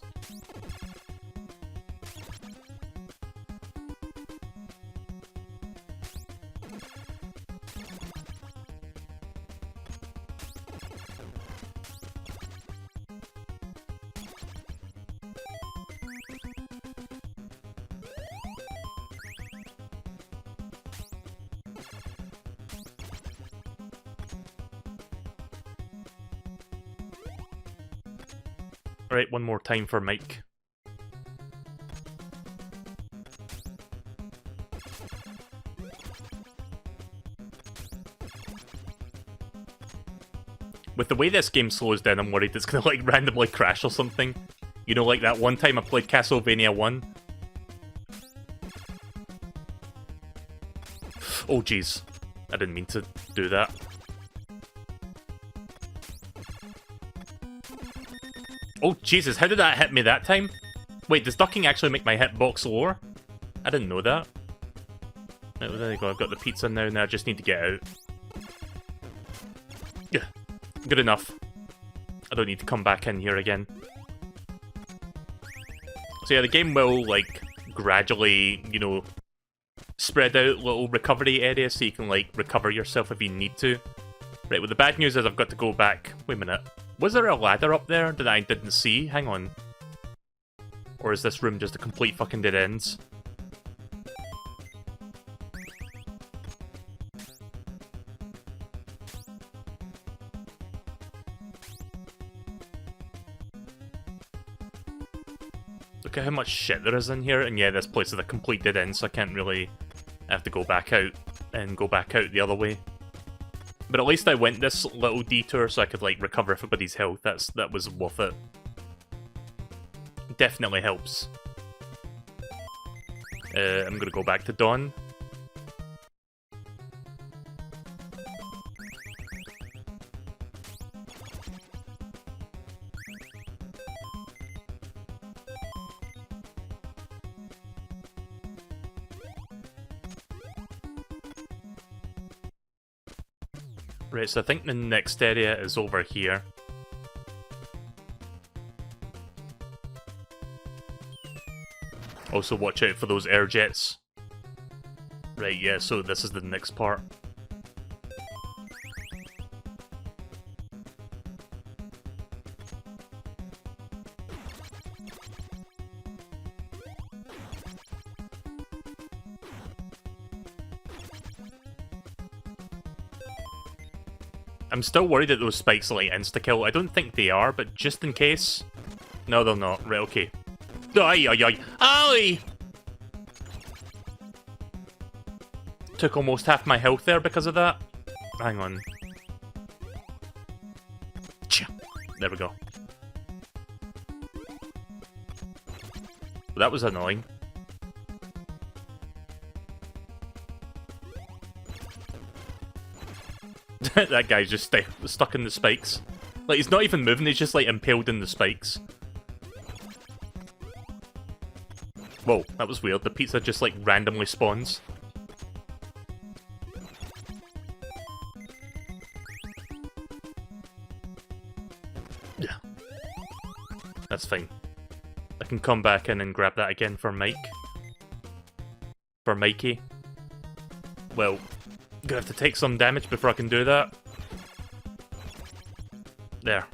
Alright, one more time for Mike. With the way this game slows down, I'm worried it's gonna, like, randomly crash or something. You know, like that one time I played Castlevania 1? Oh, jeez. I didn't mean to do that. Oh, Jesus, how did that hit me that time? Wait, does ducking actually make my hitbox lower? I didn't know that. Right, well, there you go, I've got the pizza now I just need to get out. Yeah, good enough. I don't need to come back in here again. So yeah, the game will, like, gradually, you know, spread out little recovery areas so you can, like, recover yourself if you need to. Right, well, the bad news is I've got to go back. Wait a minute. Was there a ladder up there that I didn't see? Hang on. Or is this room just a complete fucking dead ends? Look at how much shit there is in here, and yeah, this place is a complete dead end, so I can't really have to go back out and go back out the other way. But at least I went this little detour so I could, like, recover everybody's health. That was worth it. Definitely helps. I'm gonna go back to Dawn. Right, so I think the next area is over here. Also watch out for those air jets. Right, yeah, so this is the next part. I'm still worried that those spikes are like insta-kill. I don't think they are, but just in case... No, they're not. Right, okay. Ay, ay, ay. Ay! Took almost half my health there because of that. Hang on. There we go. That was annoying. That guy's just stuck in the spikes. Like, he's not even moving, he's just, like, impaled in the spikes. Whoa, that was weird. The pizza just, like, randomly spawns. Yeah. That's fine. I can come back in and grab that again for Mike. For Mikey. Well... Gonna have to take some damage before I can do that. There.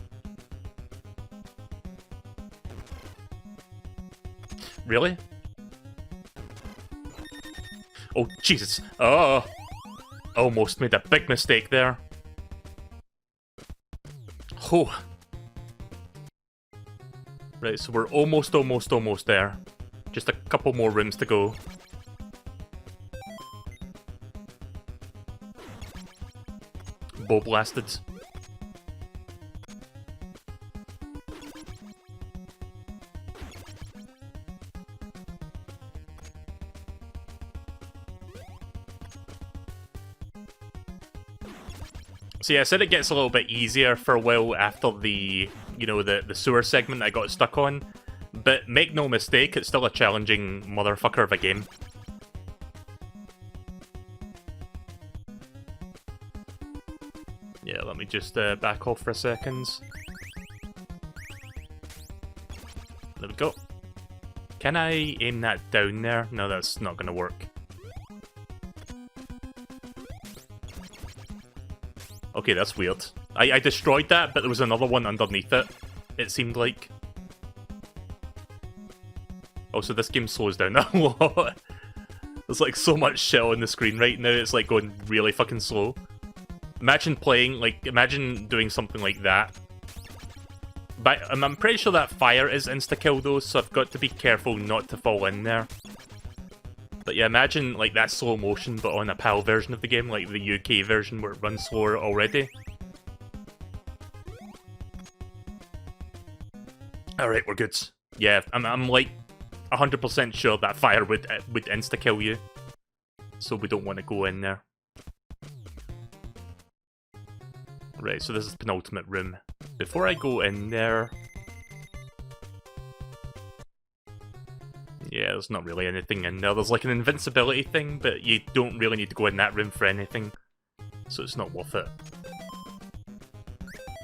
Really? Oh, Jesus. Oh! Almost made a big mistake there. Oh. Right, so we're almost there. Just a couple more rooms to go. Blasted. So yeah, I said it gets a little bit easier for a while after the, you know, the sewer segment I got stuck on, but make no mistake, it's still a challenging motherfucker of a game. Yeah, let me just back off for a second. There we go. Can I aim that down there? No, that's not going to work. Okay, that's weird. I destroyed that, but there was another one underneath it, it seemed like. Oh, so this game slows down a lot. There's like so much shit on the screen right now, it's like going really fucking slow. Imagine playing, like, imagine doing something like that. But I'm pretty sure that fire is insta-kill though, so I've got to be careful not to fall in there. But yeah, imagine, like, that slow motion, but on a PAL version of the game, like the UK version where it runs slower already. Alright, we're good. Yeah, I'm like, 100% sure that fire would insta-kill you. so we don't want to go in there. Right, so this is the penultimate room. Before I go in there... Yeah, there's not really anything in there. There's like an invincibility thing, but you don't really need to go in that room for anything. So it's not worth it.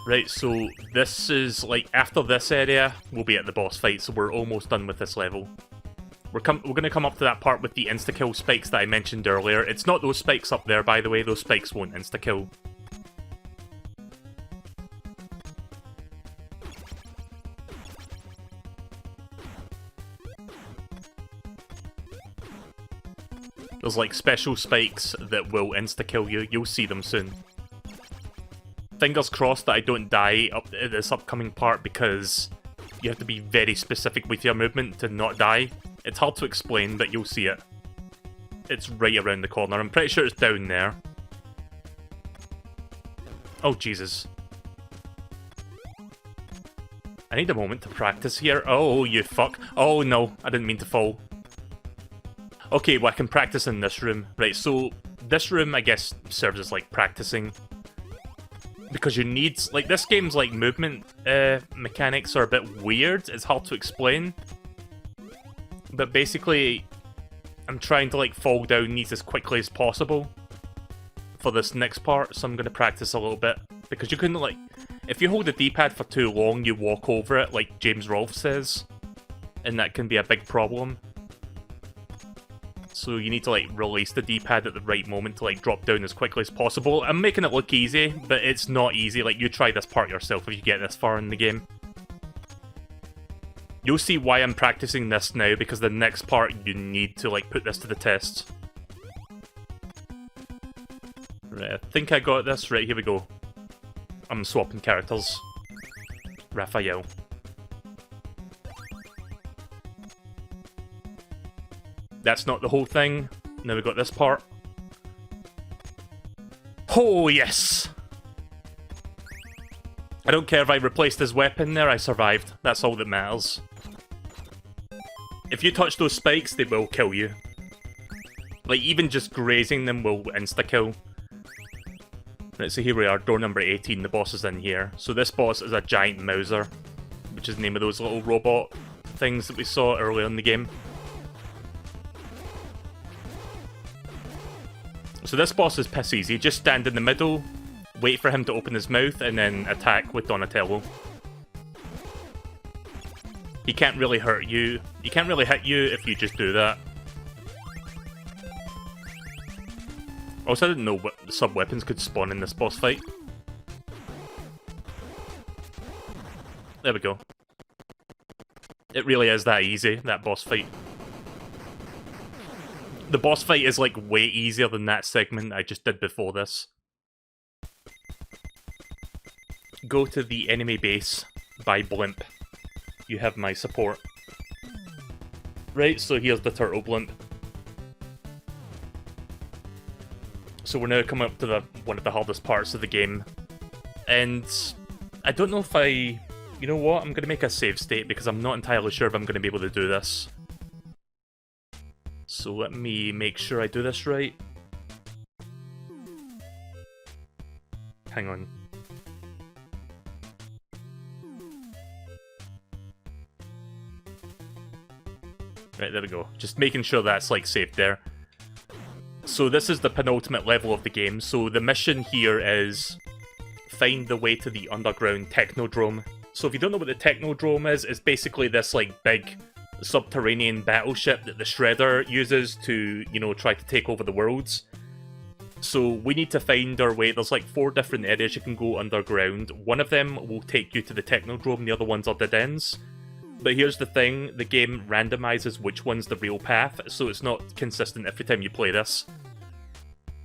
Right, so this is, like, after this area, we'll be at the boss fight, so we're almost done with this level. We're going to come up to that part with the insta-kill spikes that I mentioned earlier. It's not those spikes up there, by the way. Those spikes won't insta-kill. There's like special spikes that will insta-kill you. You'll see them soon. Fingers crossed that I don't die up at this upcoming part, because you have to be very specific with your movement to not die. It's hard to explain, but you'll see it. It's right around the corner. I'm pretty sure it's down there. Oh, Jesus. I need a moment to practice here. Oh, you fuck. Oh, no. I didn't mean to fall. Okay, well, I can practice in this room. Right, so this room, I guess, serves as, like, practicing. Because you need... Like, this game's, like, movement mechanics are a bit weird. It's hard to explain. But basically, I'm trying to, like, fall down these as quickly as possible for this next part, so I'm going to practice a little bit. Because you can, like... If you hold the D-pad for too long, you walk over it, like James Rolfe says. And that can be a big problem. So you need to, like, release the D-pad at the right moment to, like, drop down as quickly as possible. I'm making it look easy, but it's not easy. Like, you try this part yourself if you get this far in the game. You'll see why I'm practicing this now, because the next part you need to, like, put this to the test. Right, I think I got this. Right, here we go. I'm swapping characters. Raphael. That's not the whole thing. Now we got this part. Oh, yes! I don't care if I replaced his weapon there, I survived. That's all that matters. If you touch those spikes, they will kill you. Like, even just grazing them will insta-kill. Right, so here we are, door number 18, the boss is in here. So this boss is a giant Mauser, which is the name of those little robot things that we saw earlier in the game. So this boss is piss easy. Just stand in the middle, wait for him to open his mouth, and then attack with Donatello. He can't really hurt you. He can't really hit you if you just do that. Also, I didn't know what sub-weapons could spawn in this boss fight. There we go. It really is that easy, that boss fight. The boss fight is, like, way easier than that segment I just did before this. Go to the enemy base by Blimp. You have my support. Right, so here's the turtle blimp. So we're now coming up to one of the hardest parts of the game. And I don't know if I... You know what? I'm going to make a save state because I'm not entirely sure if I'm going to be able to do this. So let me make sure I do this right. Hang on. Right, there we go. Just making sure that's, like, saved there. So this is the penultimate level of the game. So the mission here is find the way to the underground Technodrome. So if you don't know what the Technodrome is, it's basically this, like, big subterranean battleship that the Shredder uses to, you know, try to take over the worlds. So we need to find our way. There's like 4 different areas you can go underground. One of them will take you to the Technodrome, the other ones are dead ends. But here's the thing, the game randomizes which one's the real path, so it's not consistent every time you play this.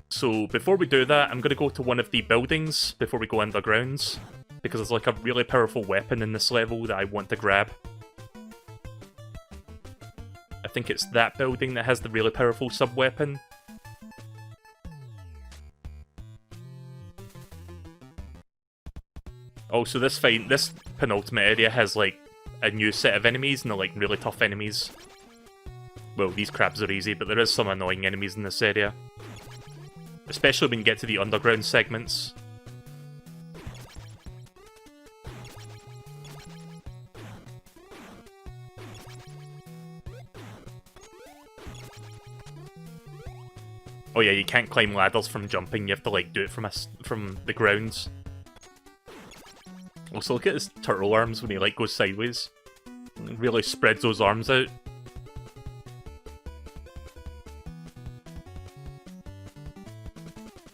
So before we do that, I'm going to go to one of the buildings before we go undergrounds, because there's like a really powerful weapon in this level that I want to grab. I think it's that building that has the really powerful sub-weapon. Also, this penultimate area has like a new set of enemies, and they're like really tough enemies. Well, these crabs are easy, but there is some annoying enemies in this area. Especially when you get to the underground segments. Oh yeah, you can't climb ladders from jumping, you have to like do it from the grounds. Also, look at his turtle arms when he like goes sideways. It really spreads those arms out.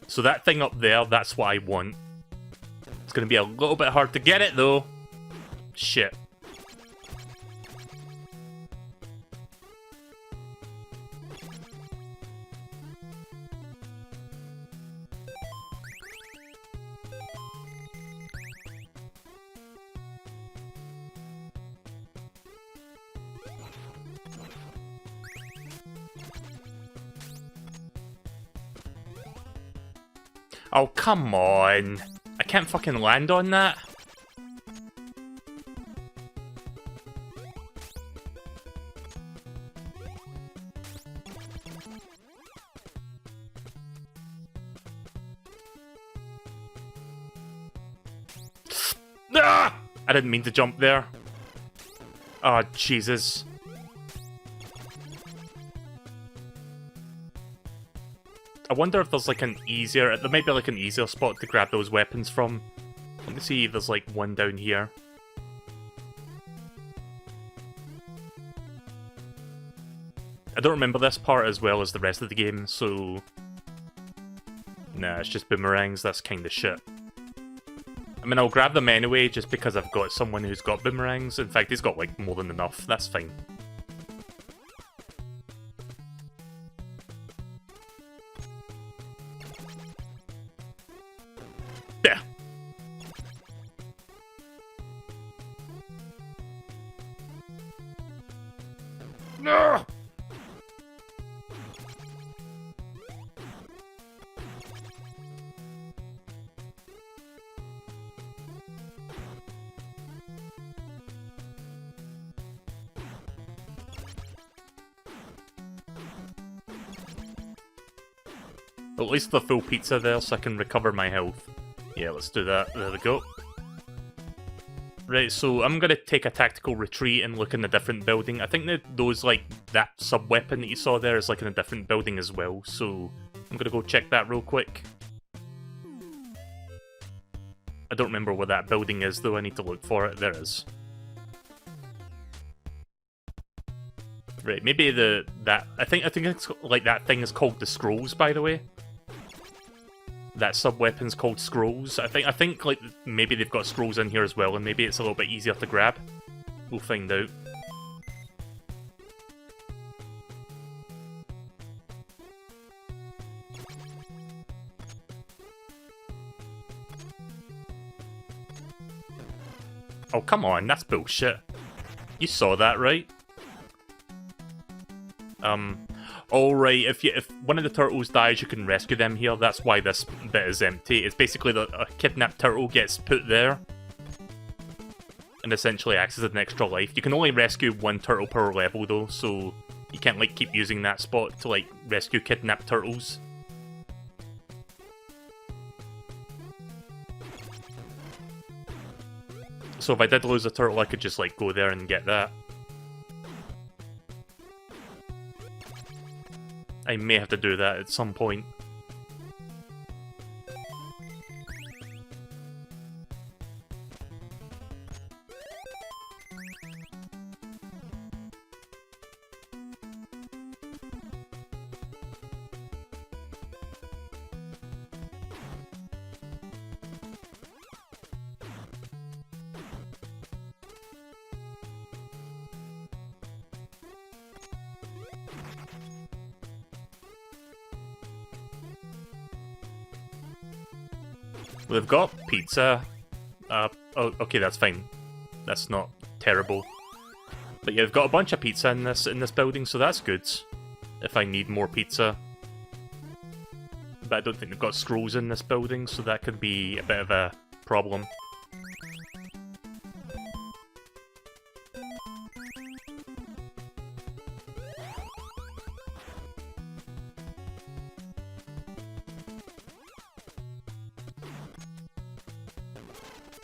So that thing up there, that's what I want. It's gonna be a little bit hard to get it though. Shit. Oh, come on. I can't fucking land on that. Ah! I didn't mean to jump there. Oh, Jesus. I wonder if there's like an easier... There might be like an easier spot to grab those weapons from. Let me see if there's like one down here. I don't remember this part as well as the rest of the game, so... Nah, it's just boomerangs, that's kinda shit. I mean, I'll grab them anyway, just because I've got someone who's got boomerangs. In fact, he's got like more than enough, that's fine. Yeah. No! At least the full pizza there so I can recover my health. Yeah, let's do that. There we go. Right, so I'm going to take a tactical retreat and look in a different building. I think that those, like, that sub-weapon that you saw there is, like, in a different building as well. So I'm going to go check that real quick. I don't remember where that building is, though. I need to look for it. There it is. Right, maybe I think it's, like, that thing is called the Scrolls, by the way. That sub-weapon's called Scrolls. I think like maybe they've got scrolls in here as well, and maybe it's a little bit easier to grab. We'll find out. Oh, come on, that's bullshit. You saw that, right? Alright, if one of the turtles dies, you can rescue them here. That's why this bit is empty. It's basically that a kidnapped turtle gets put there and essentially acts as an extra life. You can only rescue one turtle per level though, so you can't like keep using that spot to like rescue kidnapped turtles. So if I did lose a turtle, I could just like go there and get that. I may have to do that at some point. We've got pizza. Oh, okay, that's fine. That's not terrible. But yeah, we've got a bunch of pizza in this building, so that's good. If I need more pizza. But I don't think they've got scrolls in this building, so that could be a bit of a problem.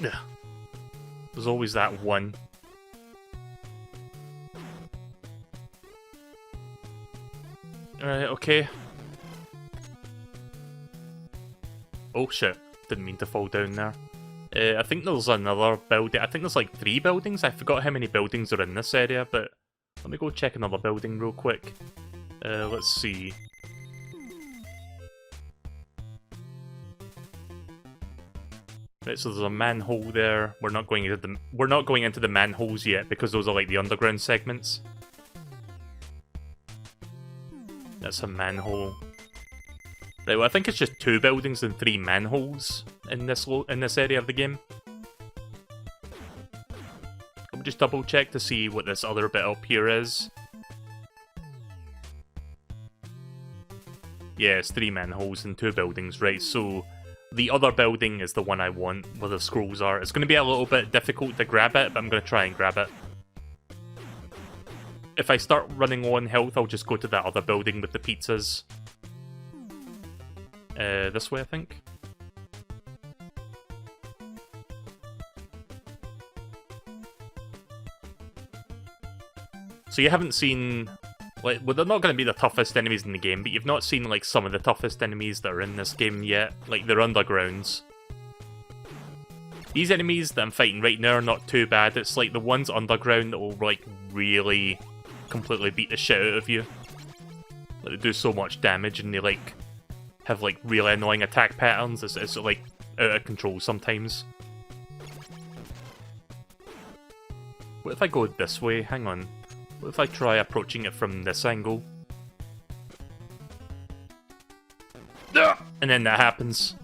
Ugh. There's always that one. Alright, okay. Oh shit, didn't mean to fall down there. I think there's another building. I think there's like 3 buildings. I forgot how many buildings are in this area, but let me go check another building real quick. Let's see. Right, so there's a manhole there. We're not going into the manholes yet because those are like the underground segments. That's a manhole. Right, well I think it's just 2 buildings and 3 manholes in this area of the game. Let me just double check to see what this other bit up here is. Yeah, it's 3 manholes and 2 buildings, right? So the other building is the one I want, where the scrolls are. It's going to be a little bit difficult to grab it, but I'm going to try and grab it. If I start running low on health, I'll just go to that other building with the pizzas. This way, I think. So you haven't seen... Like, well, they're not going to be the toughest enemies in the game, but you've not seen, like, some of the toughest enemies that are in this game yet. Like, they're undergrounds. These enemies that I'm fighting right now are not too bad. It's, like, the ones underground that will, like, really completely beat the shit out of you. Like, they do so much damage, and they, like, have, like, really annoying attack patterns. It's like, out of control sometimes. What if I go this way? Hang on. What if I try approaching it from this angle? And then that happens.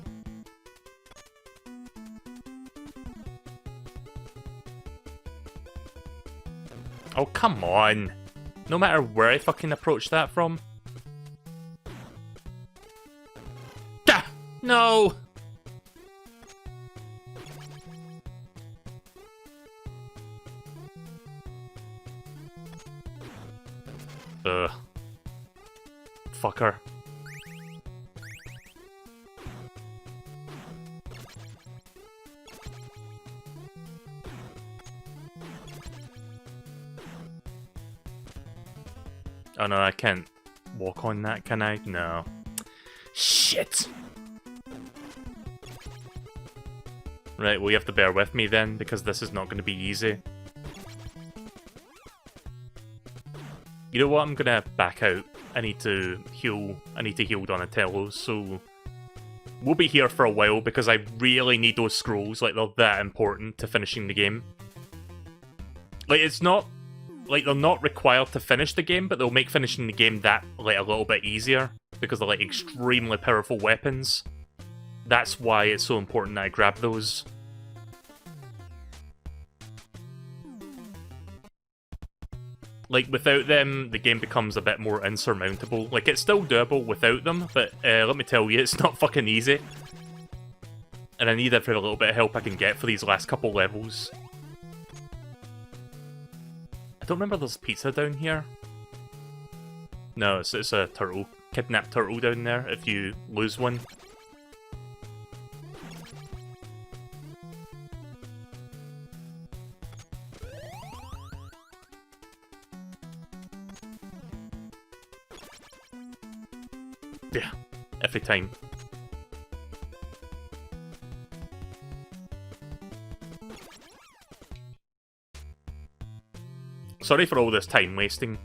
Oh, come on. No matter where I fucking approach that from. No! Ugh. Fucker. Oh no, I can't walk on that, can I? No. Shit! Right, well you have to bear with me then, because this is not going to be easy. You know what, I'm gonna back out. I need to heal Donatello, so... We'll be here for a while, because I really need those scrolls, like, they're that important to finishing the game. Like, it's not... Like, they're not required to finish the game, but they'll make finishing the game that, like, a little bit easier, because they're, like, extremely powerful weapons. That's why it's so important that I grab those. Like, without them, the game becomes a bit more insurmountable. Like, it's still doable without them, but let me tell you, it's not fucking easy. And I need every little bit of help I can get for these last couple levels. I don't remember there's pizza down here. No, it's a turtle. Kidnapped turtle down there if you lose one. Yeah, every time. Sorry for all this time wasting.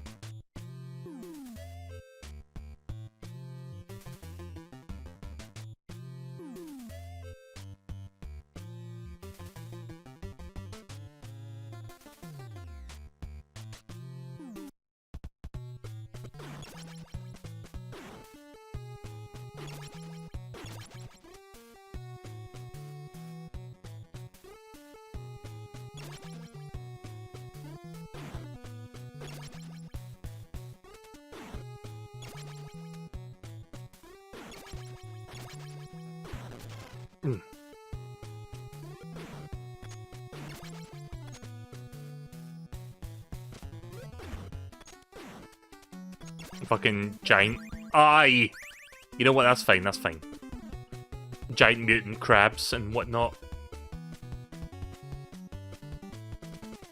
Fucking giant... Aye! You know what, that's fine, that's fine. Giant mutant crabs and whatnot.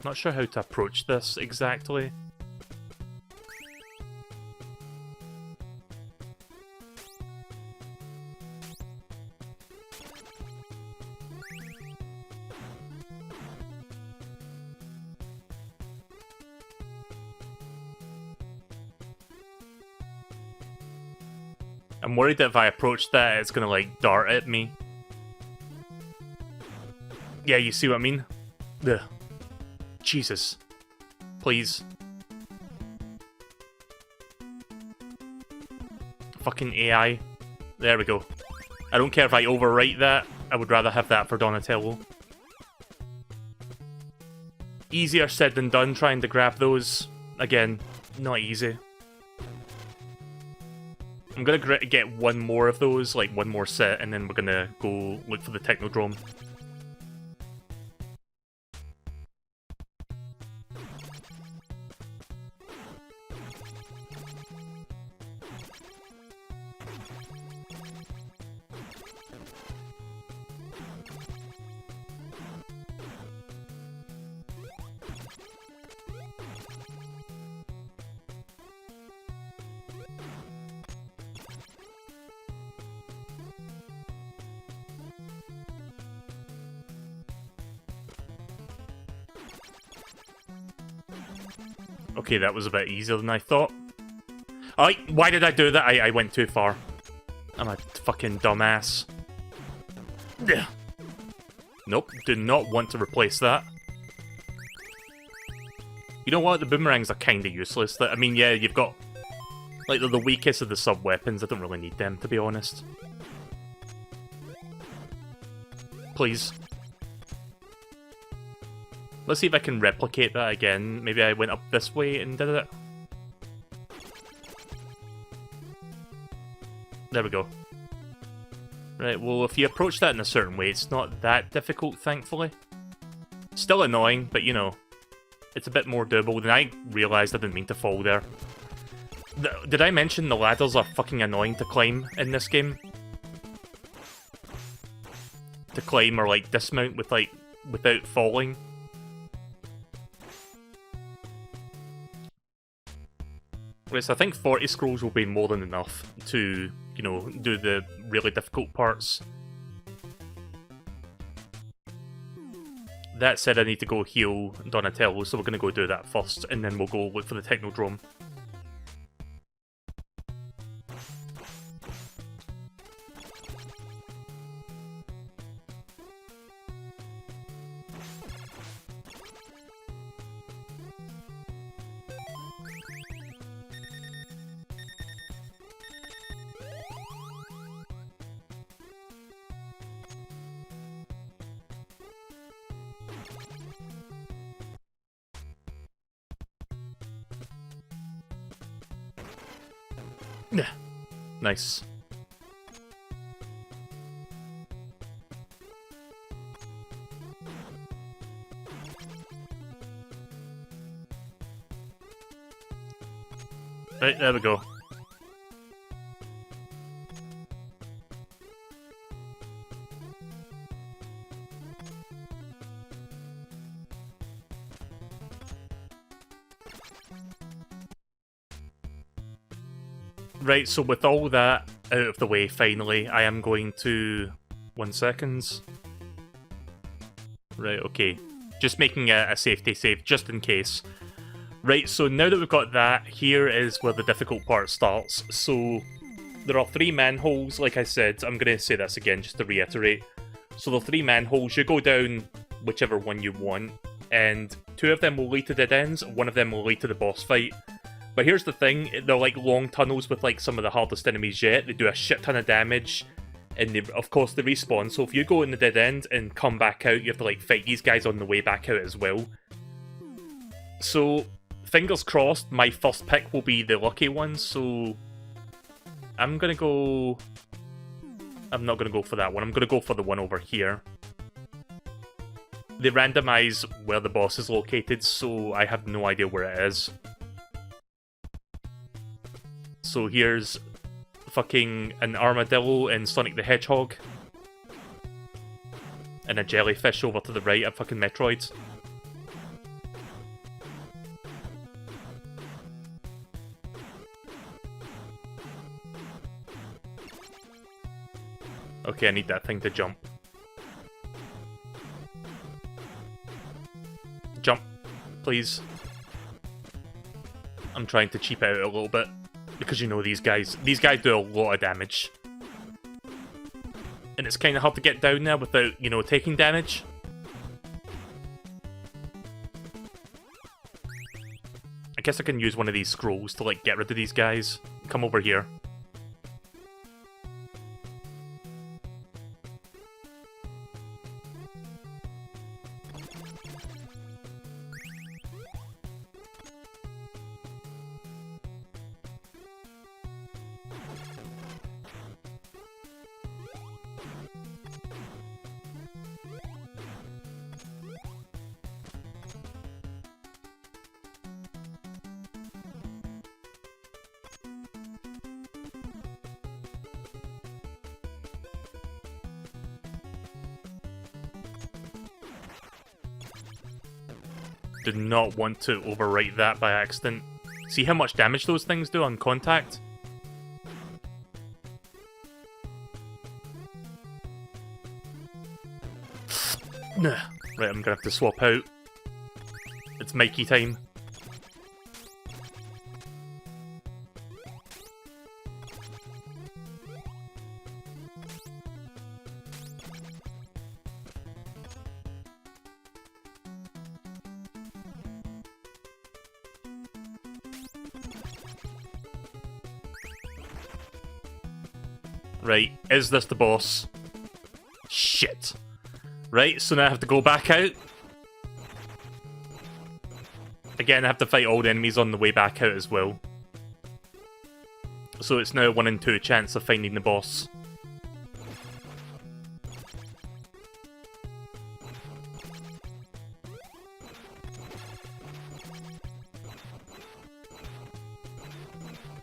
Not sure how to approach this exactly. I'm worried that if I approach that, it's gonna, like, dart at me. Yeah, you see what I mean? Ugh. Jesus. Please. Fucking AI. There we go. I don't care if I overwrite that. I would rather have that for Donatello. Easier said than done trying to grab those. Again, not easy. I'm gonna get one more of those, like one more set, and then we're gonna go look for the Technodrome. Okay, that was a bit easier than I thought. Why did I do that? I went too far. I'm a fucking dumbass. Ugh. Nope, do not want to replace that. You know what? The boomerangs are kinda useless. I mean, yeah, you've got... Like, they're the weakest of the sub-weapons. I don't really need them, to be honest. Please. Let's see if I can replicate that again. Maybe I went up this way and did it. There we go. Right, well, if you approach that in a certain way, it's not that difficult, thankfully. Still annoying, but, you know, it's a bit more doable than I realised. I didn't mean to fall there. Did I mention the ladders are fucking annoying to climb in this game? To climb or, like, dismount with, like, without falling. So I think 40 scrolls will be more than enough to, you know, do the really difficult parts. That said, I need to go heal Donatello, so we're going to go do that first, and then we'll go look for the Technodrome. Nice. Right, there we go. Right, so with all that out of the way, finally, I am going to... 1 second. Right, okay. Just making a safety save, just in case. Right, so now that we've got that, here is where the difficult part starts. So, there are 3 manholes, like I said. I'm going to say this again, just to reiterate. So there are 3 manholes. You go down whichever one you want, and 2 of them will lead to dead ends, 1 of them will lead to the boss fight. But here's the thing, they're like long tunnels with like some of the hardest enemies yet. They do a shit ton of damage, and they, of course they respawn. So if you go in the dead end and come back out, you have to like fight these guys on the way back out as well. So, fingers crossed, my first pick will be the lucky one, so... I'm gonna go... I'm not gonna go for that one, I'm gonna go for the one over here. They randomize where the boss is located, so I have no idea where it is. So here's fucking an armadillo and Sonic the Hedgehog. And a jellyfish over to the right, a fucking Metroid. Okay, I need that thing to jump. Jump, please. I'm trying to cheap out a little bit. Because you know these guys do a lot of damage. And it's kind of hard to get down there without, you know, taking damage. I guess I can use one of these scrolls to, like, get rid of these guys. Come over here. Did not want to overwrite that by accident. See how much damage those things do on contact? Right, I'm gonna have to swap out. It's Mikey time. Right, is this the boss? Shit. Right, so now I have to go back out. Again, I have to fight all the enemies on the way back out as well. So it's now 1 in 2 chance of finding the boss.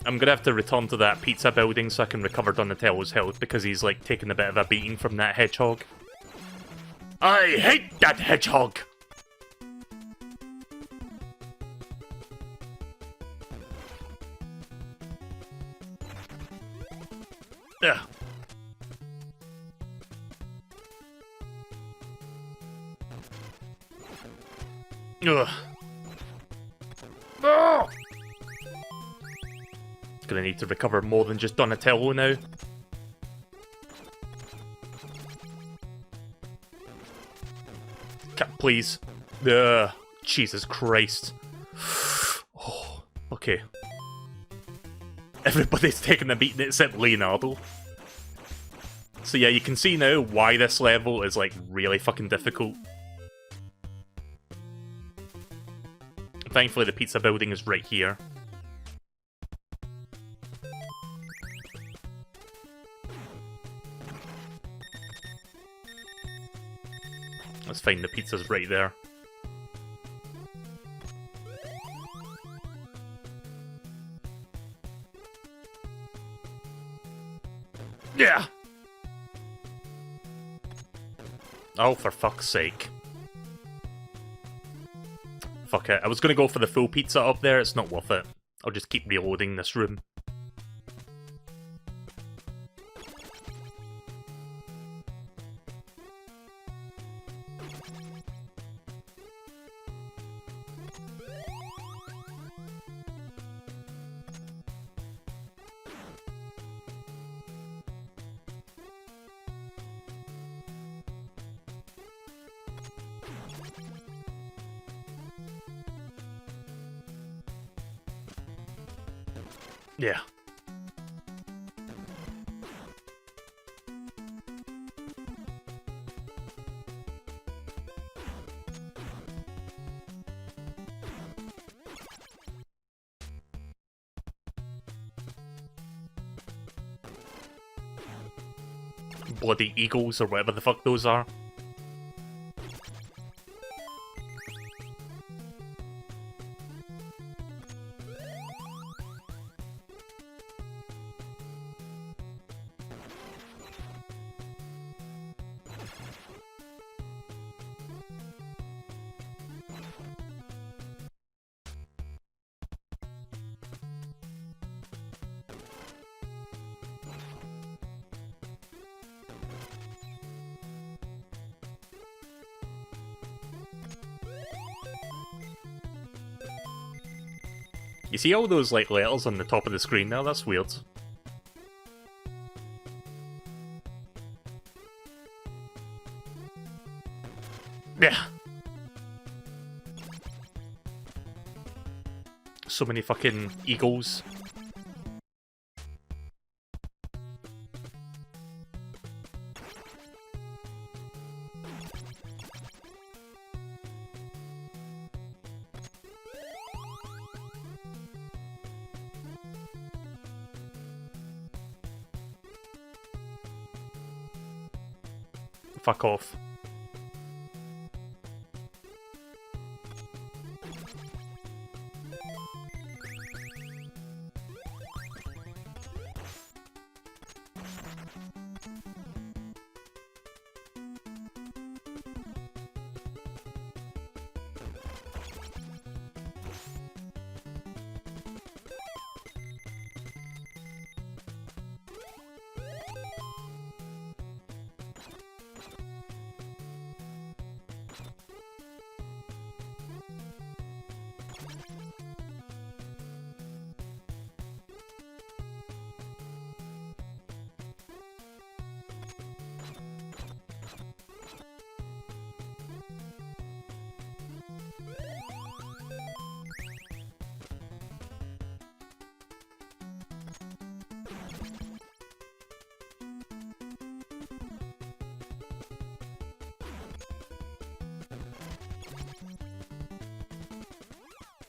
I'm gonna have to return to that pizza building so I can recover Donatello's health because he's like taking a bit of a beating from that hedgehog. I hate that hedgehog! Ugh. Ugh. Oh! Gonna need to recover more than just Donatello now. Please. Ugh. Jesus Christ. Oh, okay. Everybody's taking a beating except Leonardo. So yeah, you can see now why this level is like really fucking difficult. Thankfully the pizza building is right here. Let's find the pizzas right there. Yeah! Oh, for fuck's sake. Fuck it. I was gonna go for the full pizza up there, it's not worth it. I'll just keep reloading this room. Yeah. Bloody eagles or whatever the fuck those are. You see all those like letters on the top of the screen now? That's weird. Yeah. So many fucking eagles. Fuck off.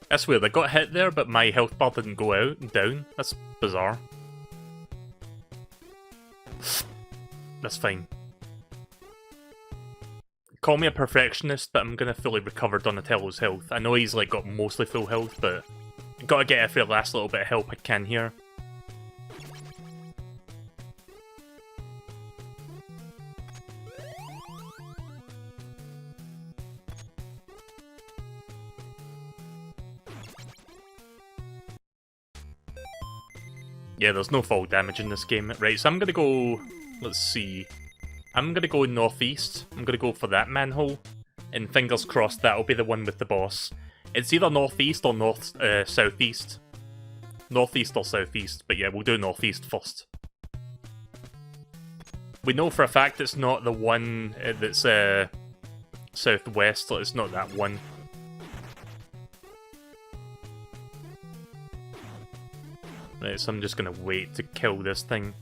That's weird, I got hit there, but my health bar didn't go out and down. That's bizarre. That's fine. Call me a perfectionist, but I'm gonna fully recover Donatello's health. I know he's like got mostly full health, but gotta get every last little bit of help I can here. Yeah, there's no fall damage in this game. Right, so I'm gonna go... Let's see. I'm gonna go northeast. I'm gonna go for that manhole. And fingers crossed that'll be the one with the boss. It's either northeast or southeast. Northeast or southeast, but yeah, we'll do northeast first. We know for a fact it's not the one that's southwest, it's not that one. Right, so I'm just gonna wait to kill this thing.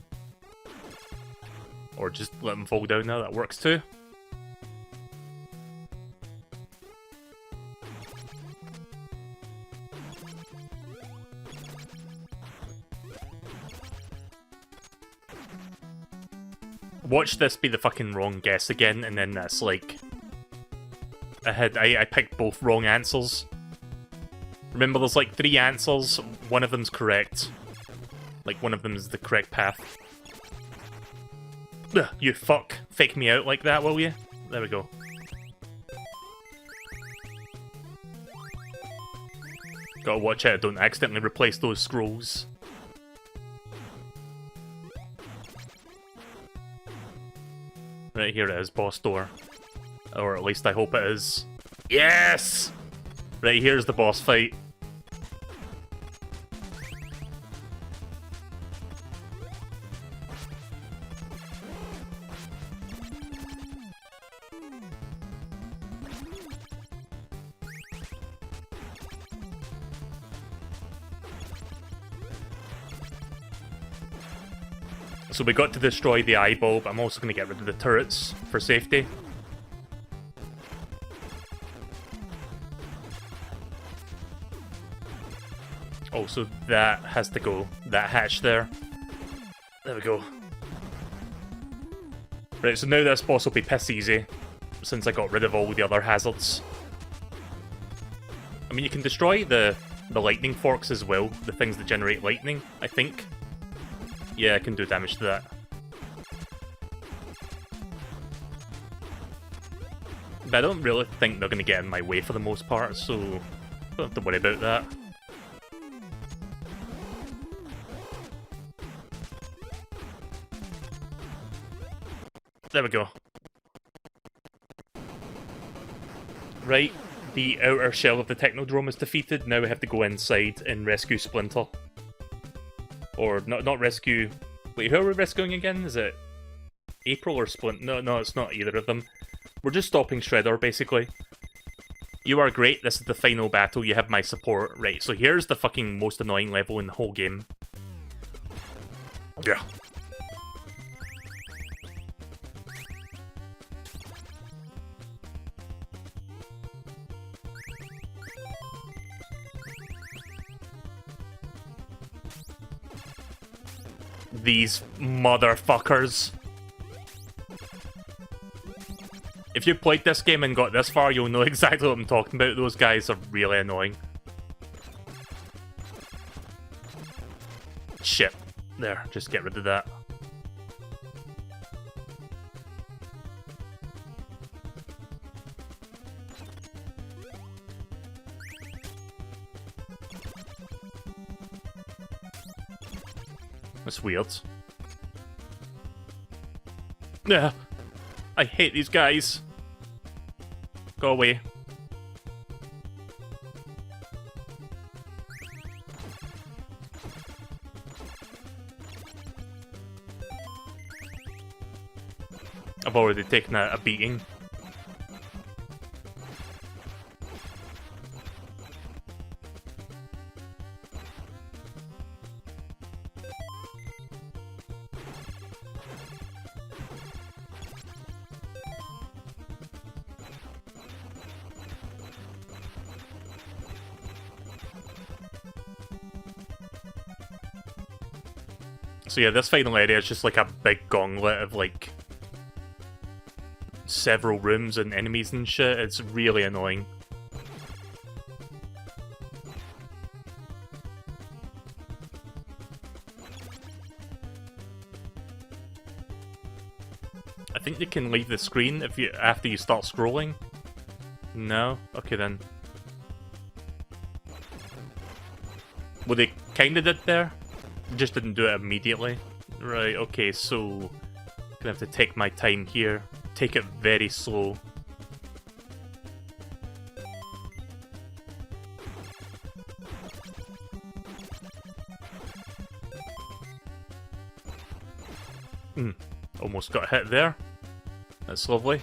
Or just let him fall down now, that works too. Watch this be the fucking wrong guess again, and then that's like... I picked both wrong answers. Remember, there's like 3 answers, one of them's correct. Like, one of them is the correct path. Ugh, you fuck. Fake me out like that, will you? There we go. Gotta watch out, don't accidentally replace those scrolls. Right, here it is, boss door. Or at least I hope it is. Yes! Right, here's the boss fight. So we got to destroy the eyeball, but I'm also going to get rid of the turrets for safety. Oh, so that has to go. That hatch there. There we go. Right, so now this boss will be piss easy, since I got rid of all the other hazards. I mean, you can destroy the lightning forks as well, the things that generate lightning, I think. Yeah, I can do damage to that. But I don't really think they're going to get in my way for the most part, so don't have to worry about that. There we go. Right, The outer shell of the Technodrome is defeated. Now we have to go inside and rescue Splinter. Or, not rescue... Wait, who are we rescuing again? Is it April or Splinter? No, it's not either of them. We're just stopping Shredder, basically. You are great, this is the final battle, you have my support. Right, so here's the fucking most annoying level in the whole game. Yeah. These motherfuckers. If you played this game and got this far, you'll know exactly what I'm talking about. Those guys are really annoying. Shit. There, just get rid of that. That's weird. Yeah. I hate these guys. Go away. I've already taken a beating. So yeah, this final area is just like a big gauntlet of like several rooms and enemies and shit. It's really annoying. I think you can leave the screen if you after you start scrolling. No? Okay then. Well, they kinda did there. Just didn't do it immediately. Right, okay, so gonna have to take my time here. Take it very slow. Almost got hit there. That's lovely.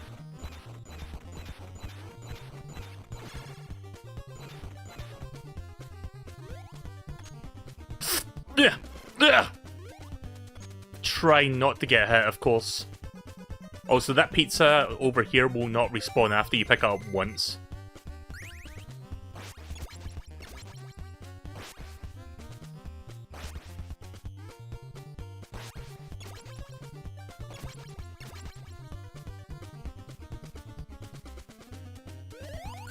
Try not to get hit, of course. Also, that pizza over here will not respawn after you pick it up once.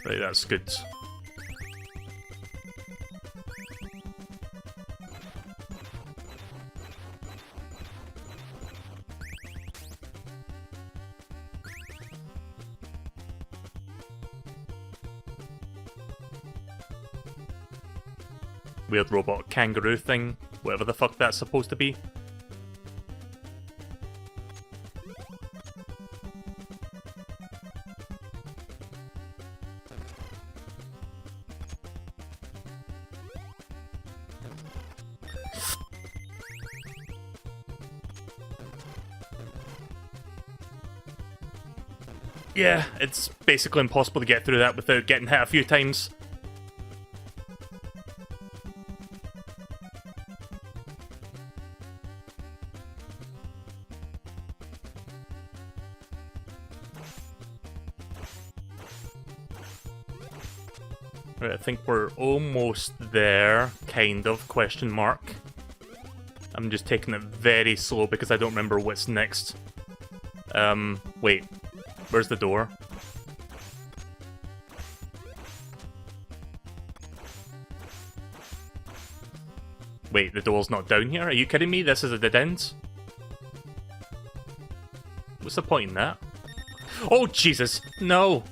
Right, that's good. Weird robot kangaroo thing, whatever the fuck that's supposed to be. Yeah, it's basically impossible to get through that without getting hit a few times. Right, I think we're almost there, kind of, question mark. I'm just taking it very slow because I don't remember what's next. Wait. Where's the door? Wait, the door's not down here? Are you kidding me? This is a dead end? What's the point in that? Oh, Jesus! No!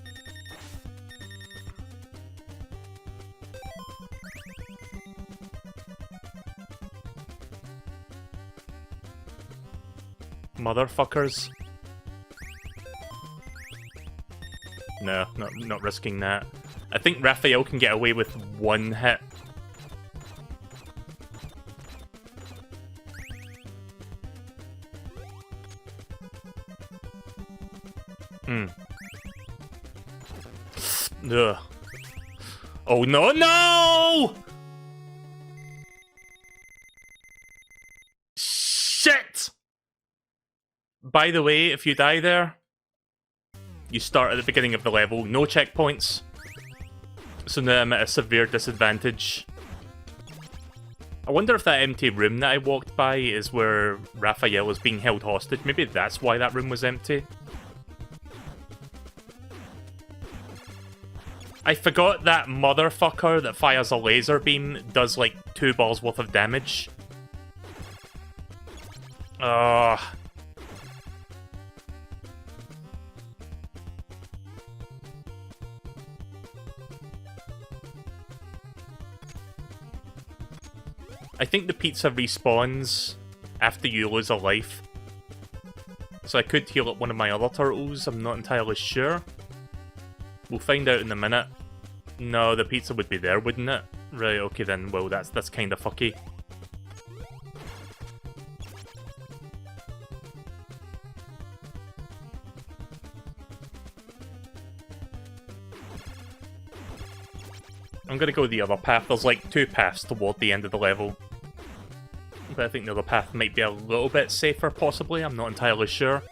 Motherfuckers. No, not risking that. I think Raphael can get away with one hit. Ugh. Oh no, no! Shit! By the way, if you die there, you start at the beginning of the level, no checkpoints. So now I'm at a severe disadvantage. I wonder if that empty room that I walked by is where Raphael is being held hostage. Maybe that's why that room was empty. I forgot that motherfucker that fires a laser beam does like 2 balls worth of damage. Ugh. I think the pizza respawns after you lose a life. So I could heal up one of my other turtles, I'm not entirely sure. We'll find out in a minute. No, the pizza would be there, wouldn't it? Right, okay then, well that's kinda fucky. I'm gonna go the other path. There's like 2 paths toward the end of the level. But I think the other path might be a little bit safer, possibly. I'm not entirely sure.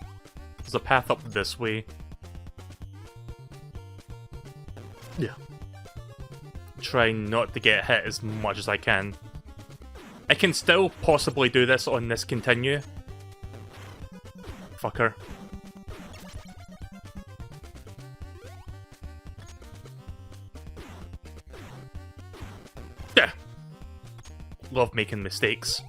There's a path up this way. Yeah. Try not to get hit as much as I can. I can still possibly do this on this continue. Fucker. Yeah. Love making mistakes.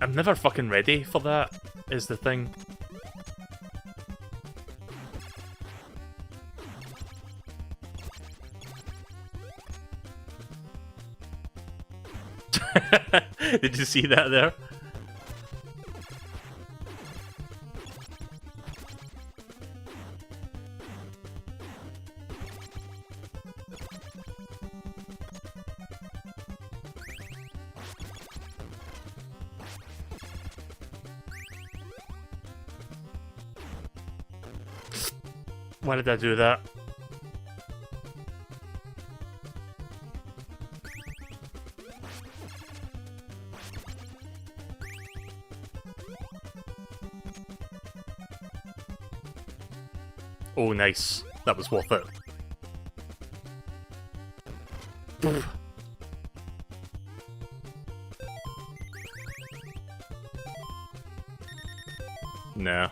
I'm never fucking ready for that, is the thing. Did you see that there? Why did I do that? Oh, nice. That was worth it. Nah.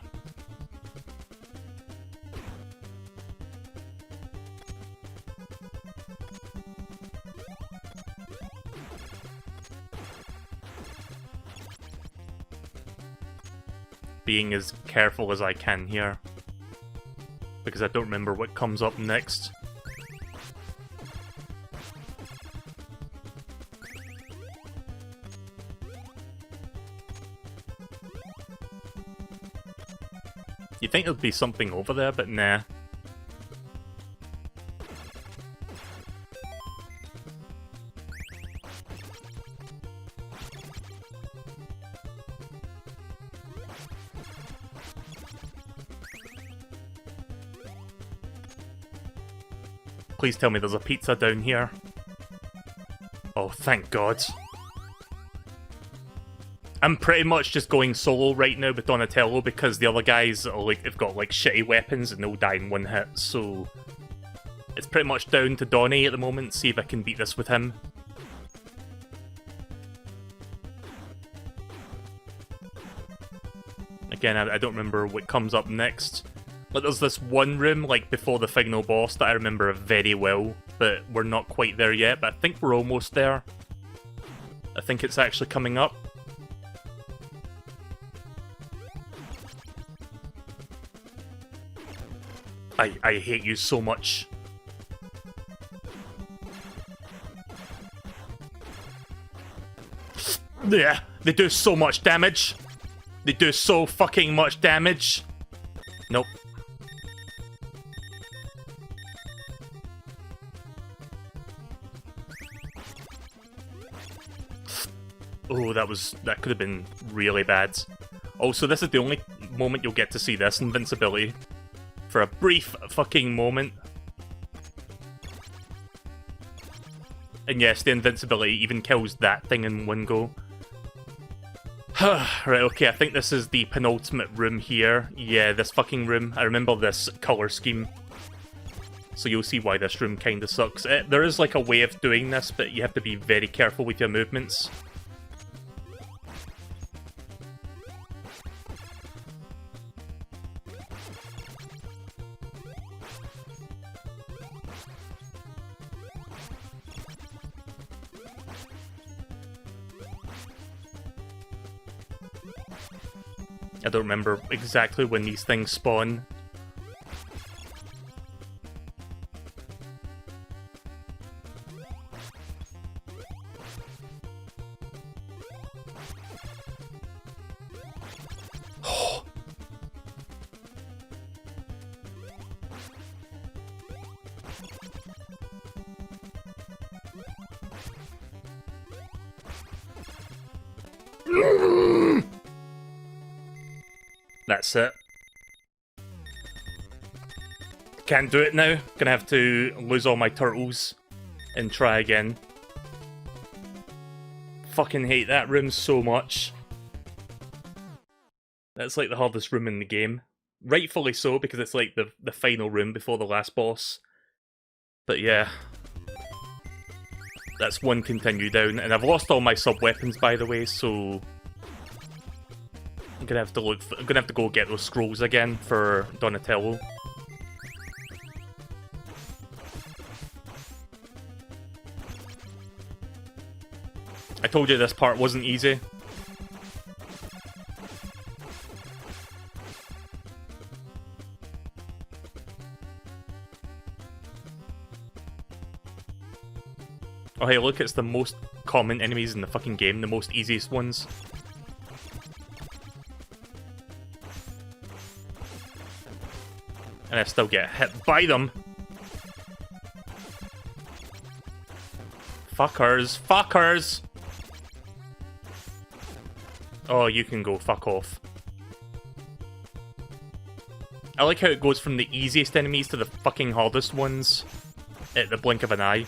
Being as careful as I can here. Because I don't remember what comes up next. You'd think there'd be something over there, but nah. Please tell me there's a pizza down here. Oh, thank God. I'm pretty much just going solo right now with Donatello because the other guys are like, have got like shitty weapons and they'll die in one hit, so it's pretty much down to Donnie at the moment, see if I can beat this with him. Again, I don't remember what comes up next. But there's this one room, like, before the final boss that I remember very well, but we're not quite there yet, but I think we're almost there. I think it's actually coming up. I hate you so much. Yeah, They do so much damage. They do so fucking much damage. Nope. Oh, that could have been really bad. Also, this is the only moment you'll get to see this invincibility. For a brief fucking moment. And yes, the invincibility even kills that thing in one go. Right, okay, I think this is the penultimate room here. Yeah, this fucking room. I remember this colour scheme. So you'll see why this room kinda sucks. There is like a way of doing this, but you have to be very careful with your movements. I don't remember exactly when these things spawn. That's it. Can't do it now. Gonna have to lose all my turtles and try again. Fucking hate that room so much. That's like the hardest room in the game. Rightfully so, because it's like the final room before the last boss. But yeah. That's one continue down. And I've lost all my sub-weapons, by the way, so I'm gonna have to go get those scrolls again for Donatello. I told you this part wasn't easy. Oh hey, look, it's the most common enemies in the fucking game, the most easiest ones. And I still get hit by them. Fuckers. Fuckers! Oh, you can go fuck off. I like how it goes from the easiest enemies to the fucking hardest ones at the blink of an eye.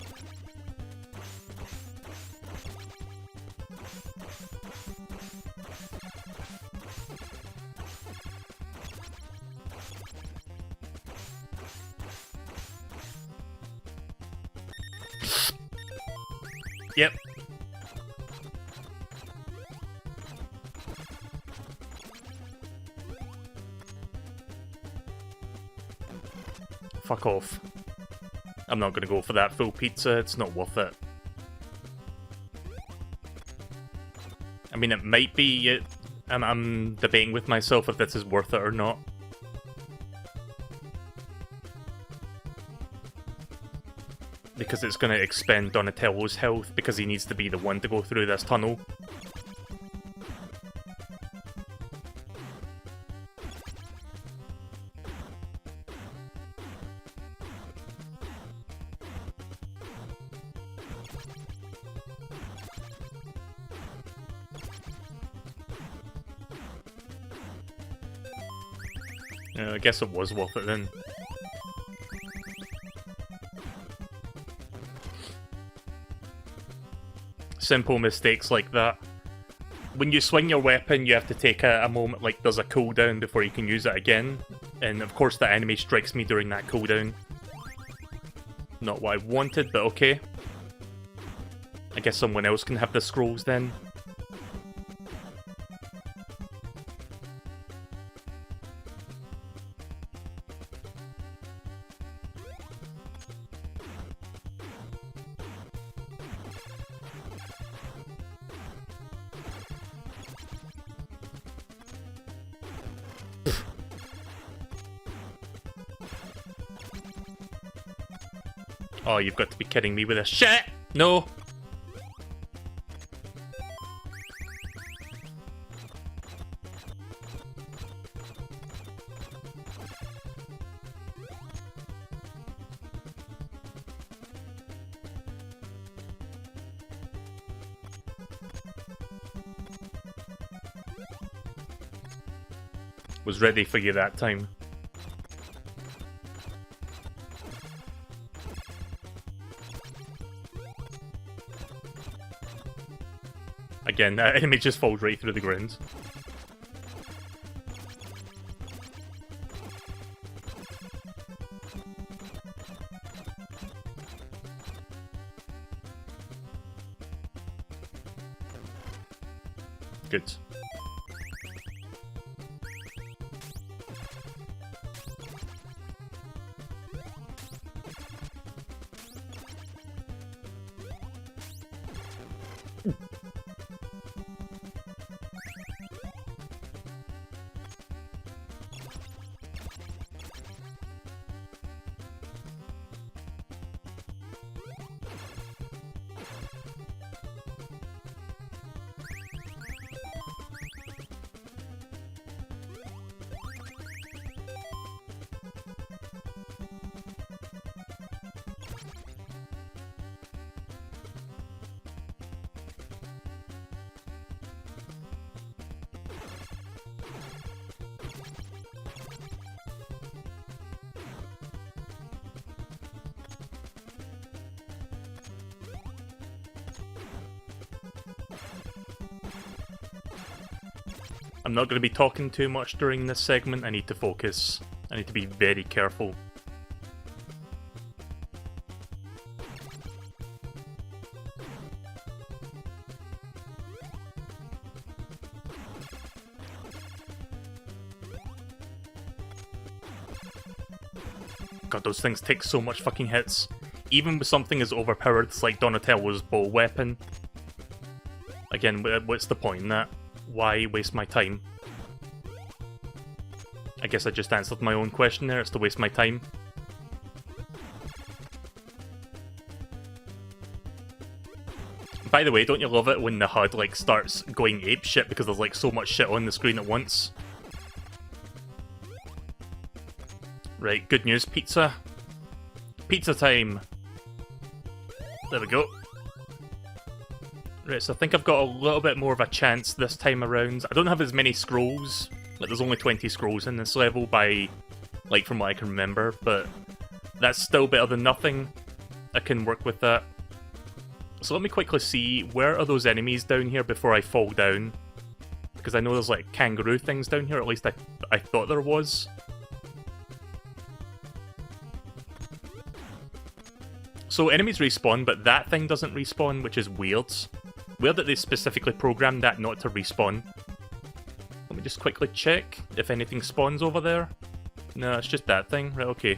Yep. Fuck off. I'm not gonna go for that full pizza, it's not worth it. I mean, it might be... I'm debating with myself if this is worth it or not. Because it's going to expend Donatello's health, because he needs to be the one to go through this tunnel. I guess it was worth it then. Simple mistakes like that. When you swing your weapon, you have to take a moment, like there's a cooldown before you can use it again. And of course the enemy strikes me during that cooldown. Not what I wanted, but okay. I guess someone else can have the scrolls then. Oh, you've got to be kidding me with this shit! No! Was ready for you that time. Again, that enemy just falls right through the ground. Good. I'm not going to be talking too much during this segment. I need to focus. I need to be very careful. God, those things take so much fucking hits. Even with something as overpowered as like Donatello's bow weapon. Again, what's the point in that? Why waste my time? I guess I just answered my own question there. It's to waste my time. By the way, don't you love it when the HUD like starts going apeshit because there's like so much shit on the screen at once? Right, good news, pizza. Pizza time! There we go. Right, so I think I've got a little bit more of a chance this time around. I don't have as many scrolls. Like, there's only 20 scrolls in this level by, like, from what I can remember, but that's still better than nothing. I can work with that. So let me quickly see, where are those enemies down here before I fall down? Because I know there's, like, kangaroo things down here, at least I thought there was. So enemies respawn, but that thing doesn't respawn, which is weird. Weird that they specifically programmed that not to respawn. Let me just quickly check if anything spawns over there. No, it's just that thing. Right, okay.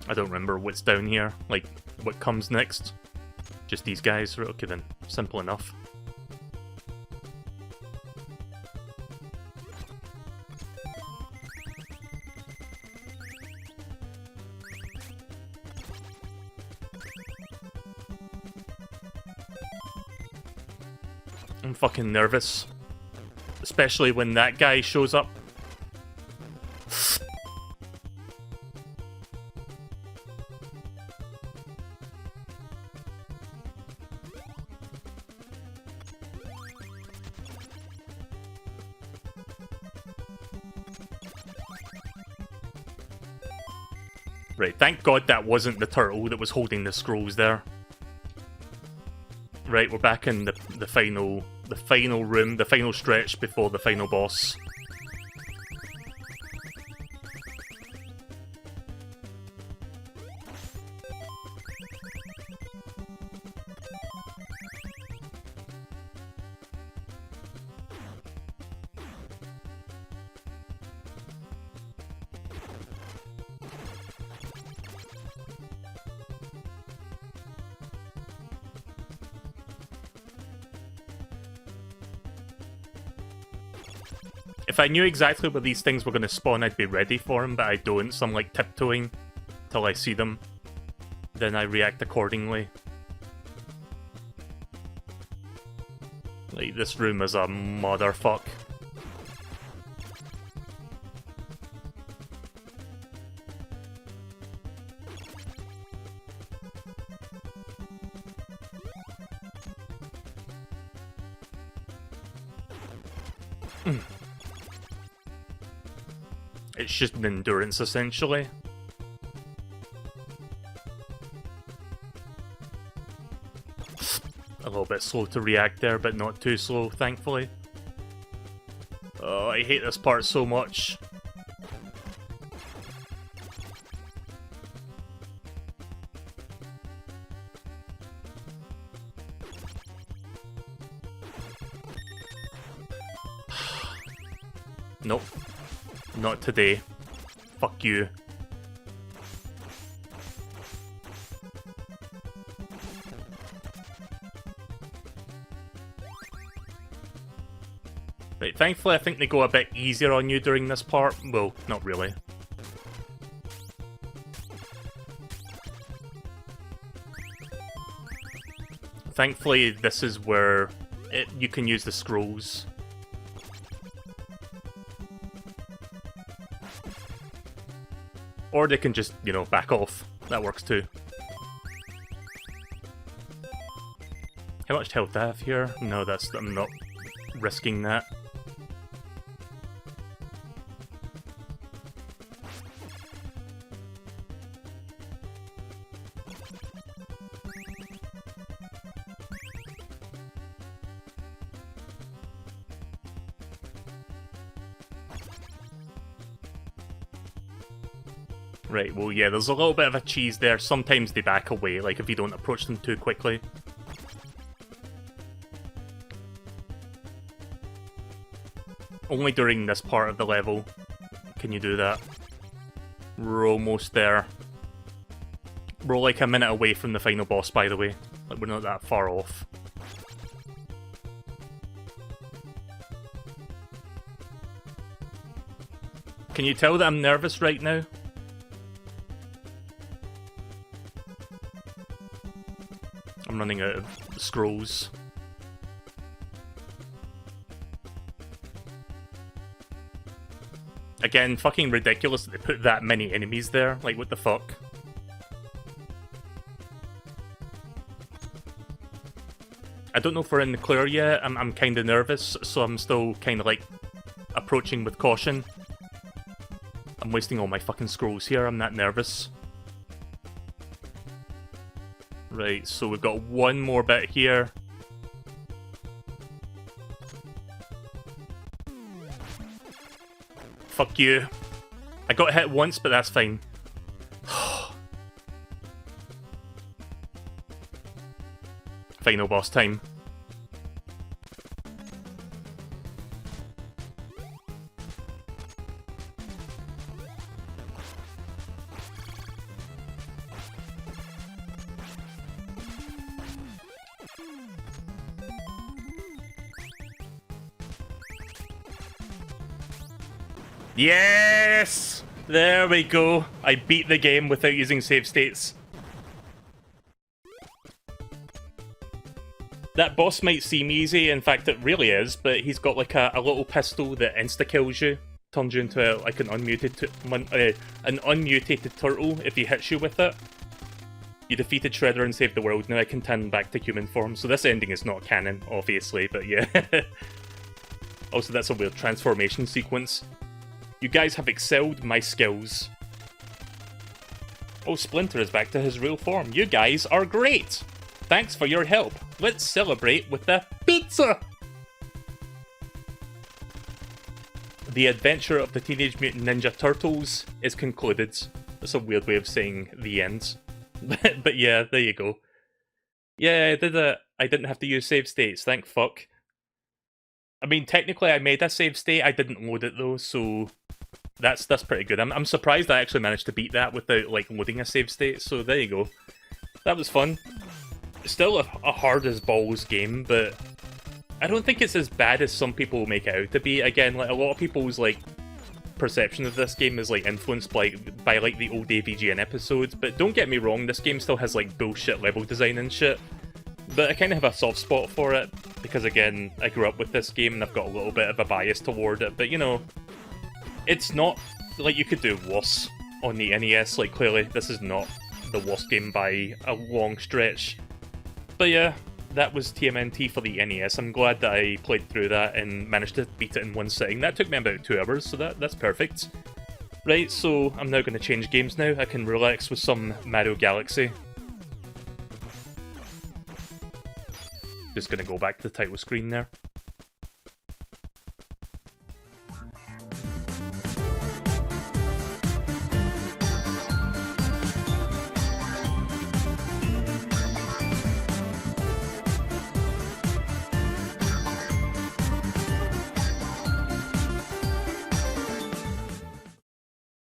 I don't remember what's down here, like, what comes next. Just these guys, right, okay then, simple enough. I'm fucking nervous. Especially when that guy shows up. Right, thank God that wasn't the turtle that was holding the scrolls there. Right, we're back in the final room, the final stretch before the final boss. If I knew exactly where these things were going to spawn, I'd be ready for them, but I don't, so I'm like tiptoeing till I see them. Then I react accordingly. Like, hate this room as a motherfuck. It's just an endurance, essentially. A little bit slow to react there, but not too slow, thankfully. Oh, I hate this part so much. Nope. Not today. Fuck you. Right, thankfully I think they go a bit easier on you during this part. Well, not really. Thankfully this is where you can use the scrolls. Or they can just, you know, back off. That works too. How much health do I have here? No, I'm not risking that. Right, well yeah, there's a little bit of a cheese there. Sometimes they back away, like if you don't approach them too quickly. Only during this part of the level can you do that. We're almost there. We're like a minute away from the final boss, by the way. Like, we're not that far off. Can you tell that I'm nervous right now? I'm running out of scrolls. Again, fucking ridiculous that they put that many enemies there. Like, what the fuck? I don't know if we're in the clear yet. I'm kind of nervous, so I'm still kind of like approaching with caution. I'm wasting all my fucking scrolls here. I'm that nervous. Right, so we've got one more bit here. Fuck you. I got hit once, but that's fine. Final boss time. Yes! There we go. I beat the game without using save states. That boss might seem easy, in fact it really is, but he's got like a little pistol that insta-kills you. Turns you into like an unmutated turtle if he hits you with it. You defeated Shredder and saved the world, now I can turn back to human form. So this ending is not canon, obviously, but yeah. Also, that's a weird transformation sequence. You guys have excelled my skills. Oh, Splinter is back to his real form. You guys are great! Thanks for your help. Let's celebrate with the pizza! The adventure of the Teenage Mutant Ninja Turtles is concluded. That's a weird way of saying the end. But yeah, there you go. Yeah, I didn't have to use save states, thank fuck. I mean, technically I made a save state, I didn't load it though, so that's pretty good. I'm surprised I actually managed to beat that without like loading a save state, so there you go. That was fun. Still a hard as balls game, but I don't think it's as bad as some people make it out to be. Again, like a lot of people's like perception of this game is like influenced by like the old AVGN episodes, but don't get me wrong, this game still has like bullshit level design and shit. But I kind of have a soft spot for it, because again, I grew up with this game and I've got a little bit of a bias toward it, but you know, it's not, like, you could do worse on the NES, like, clearly this is not the worst game by a long stretch. But yeah, that was TMNT for the NES. I'm glad that I played through that and managed to beat it in one sitting. That took me about 2 hours, so that's perfect. Right, so I'm now going to change games now. I can relax with some Mario Galaxy. Just going to go back to the title screen there.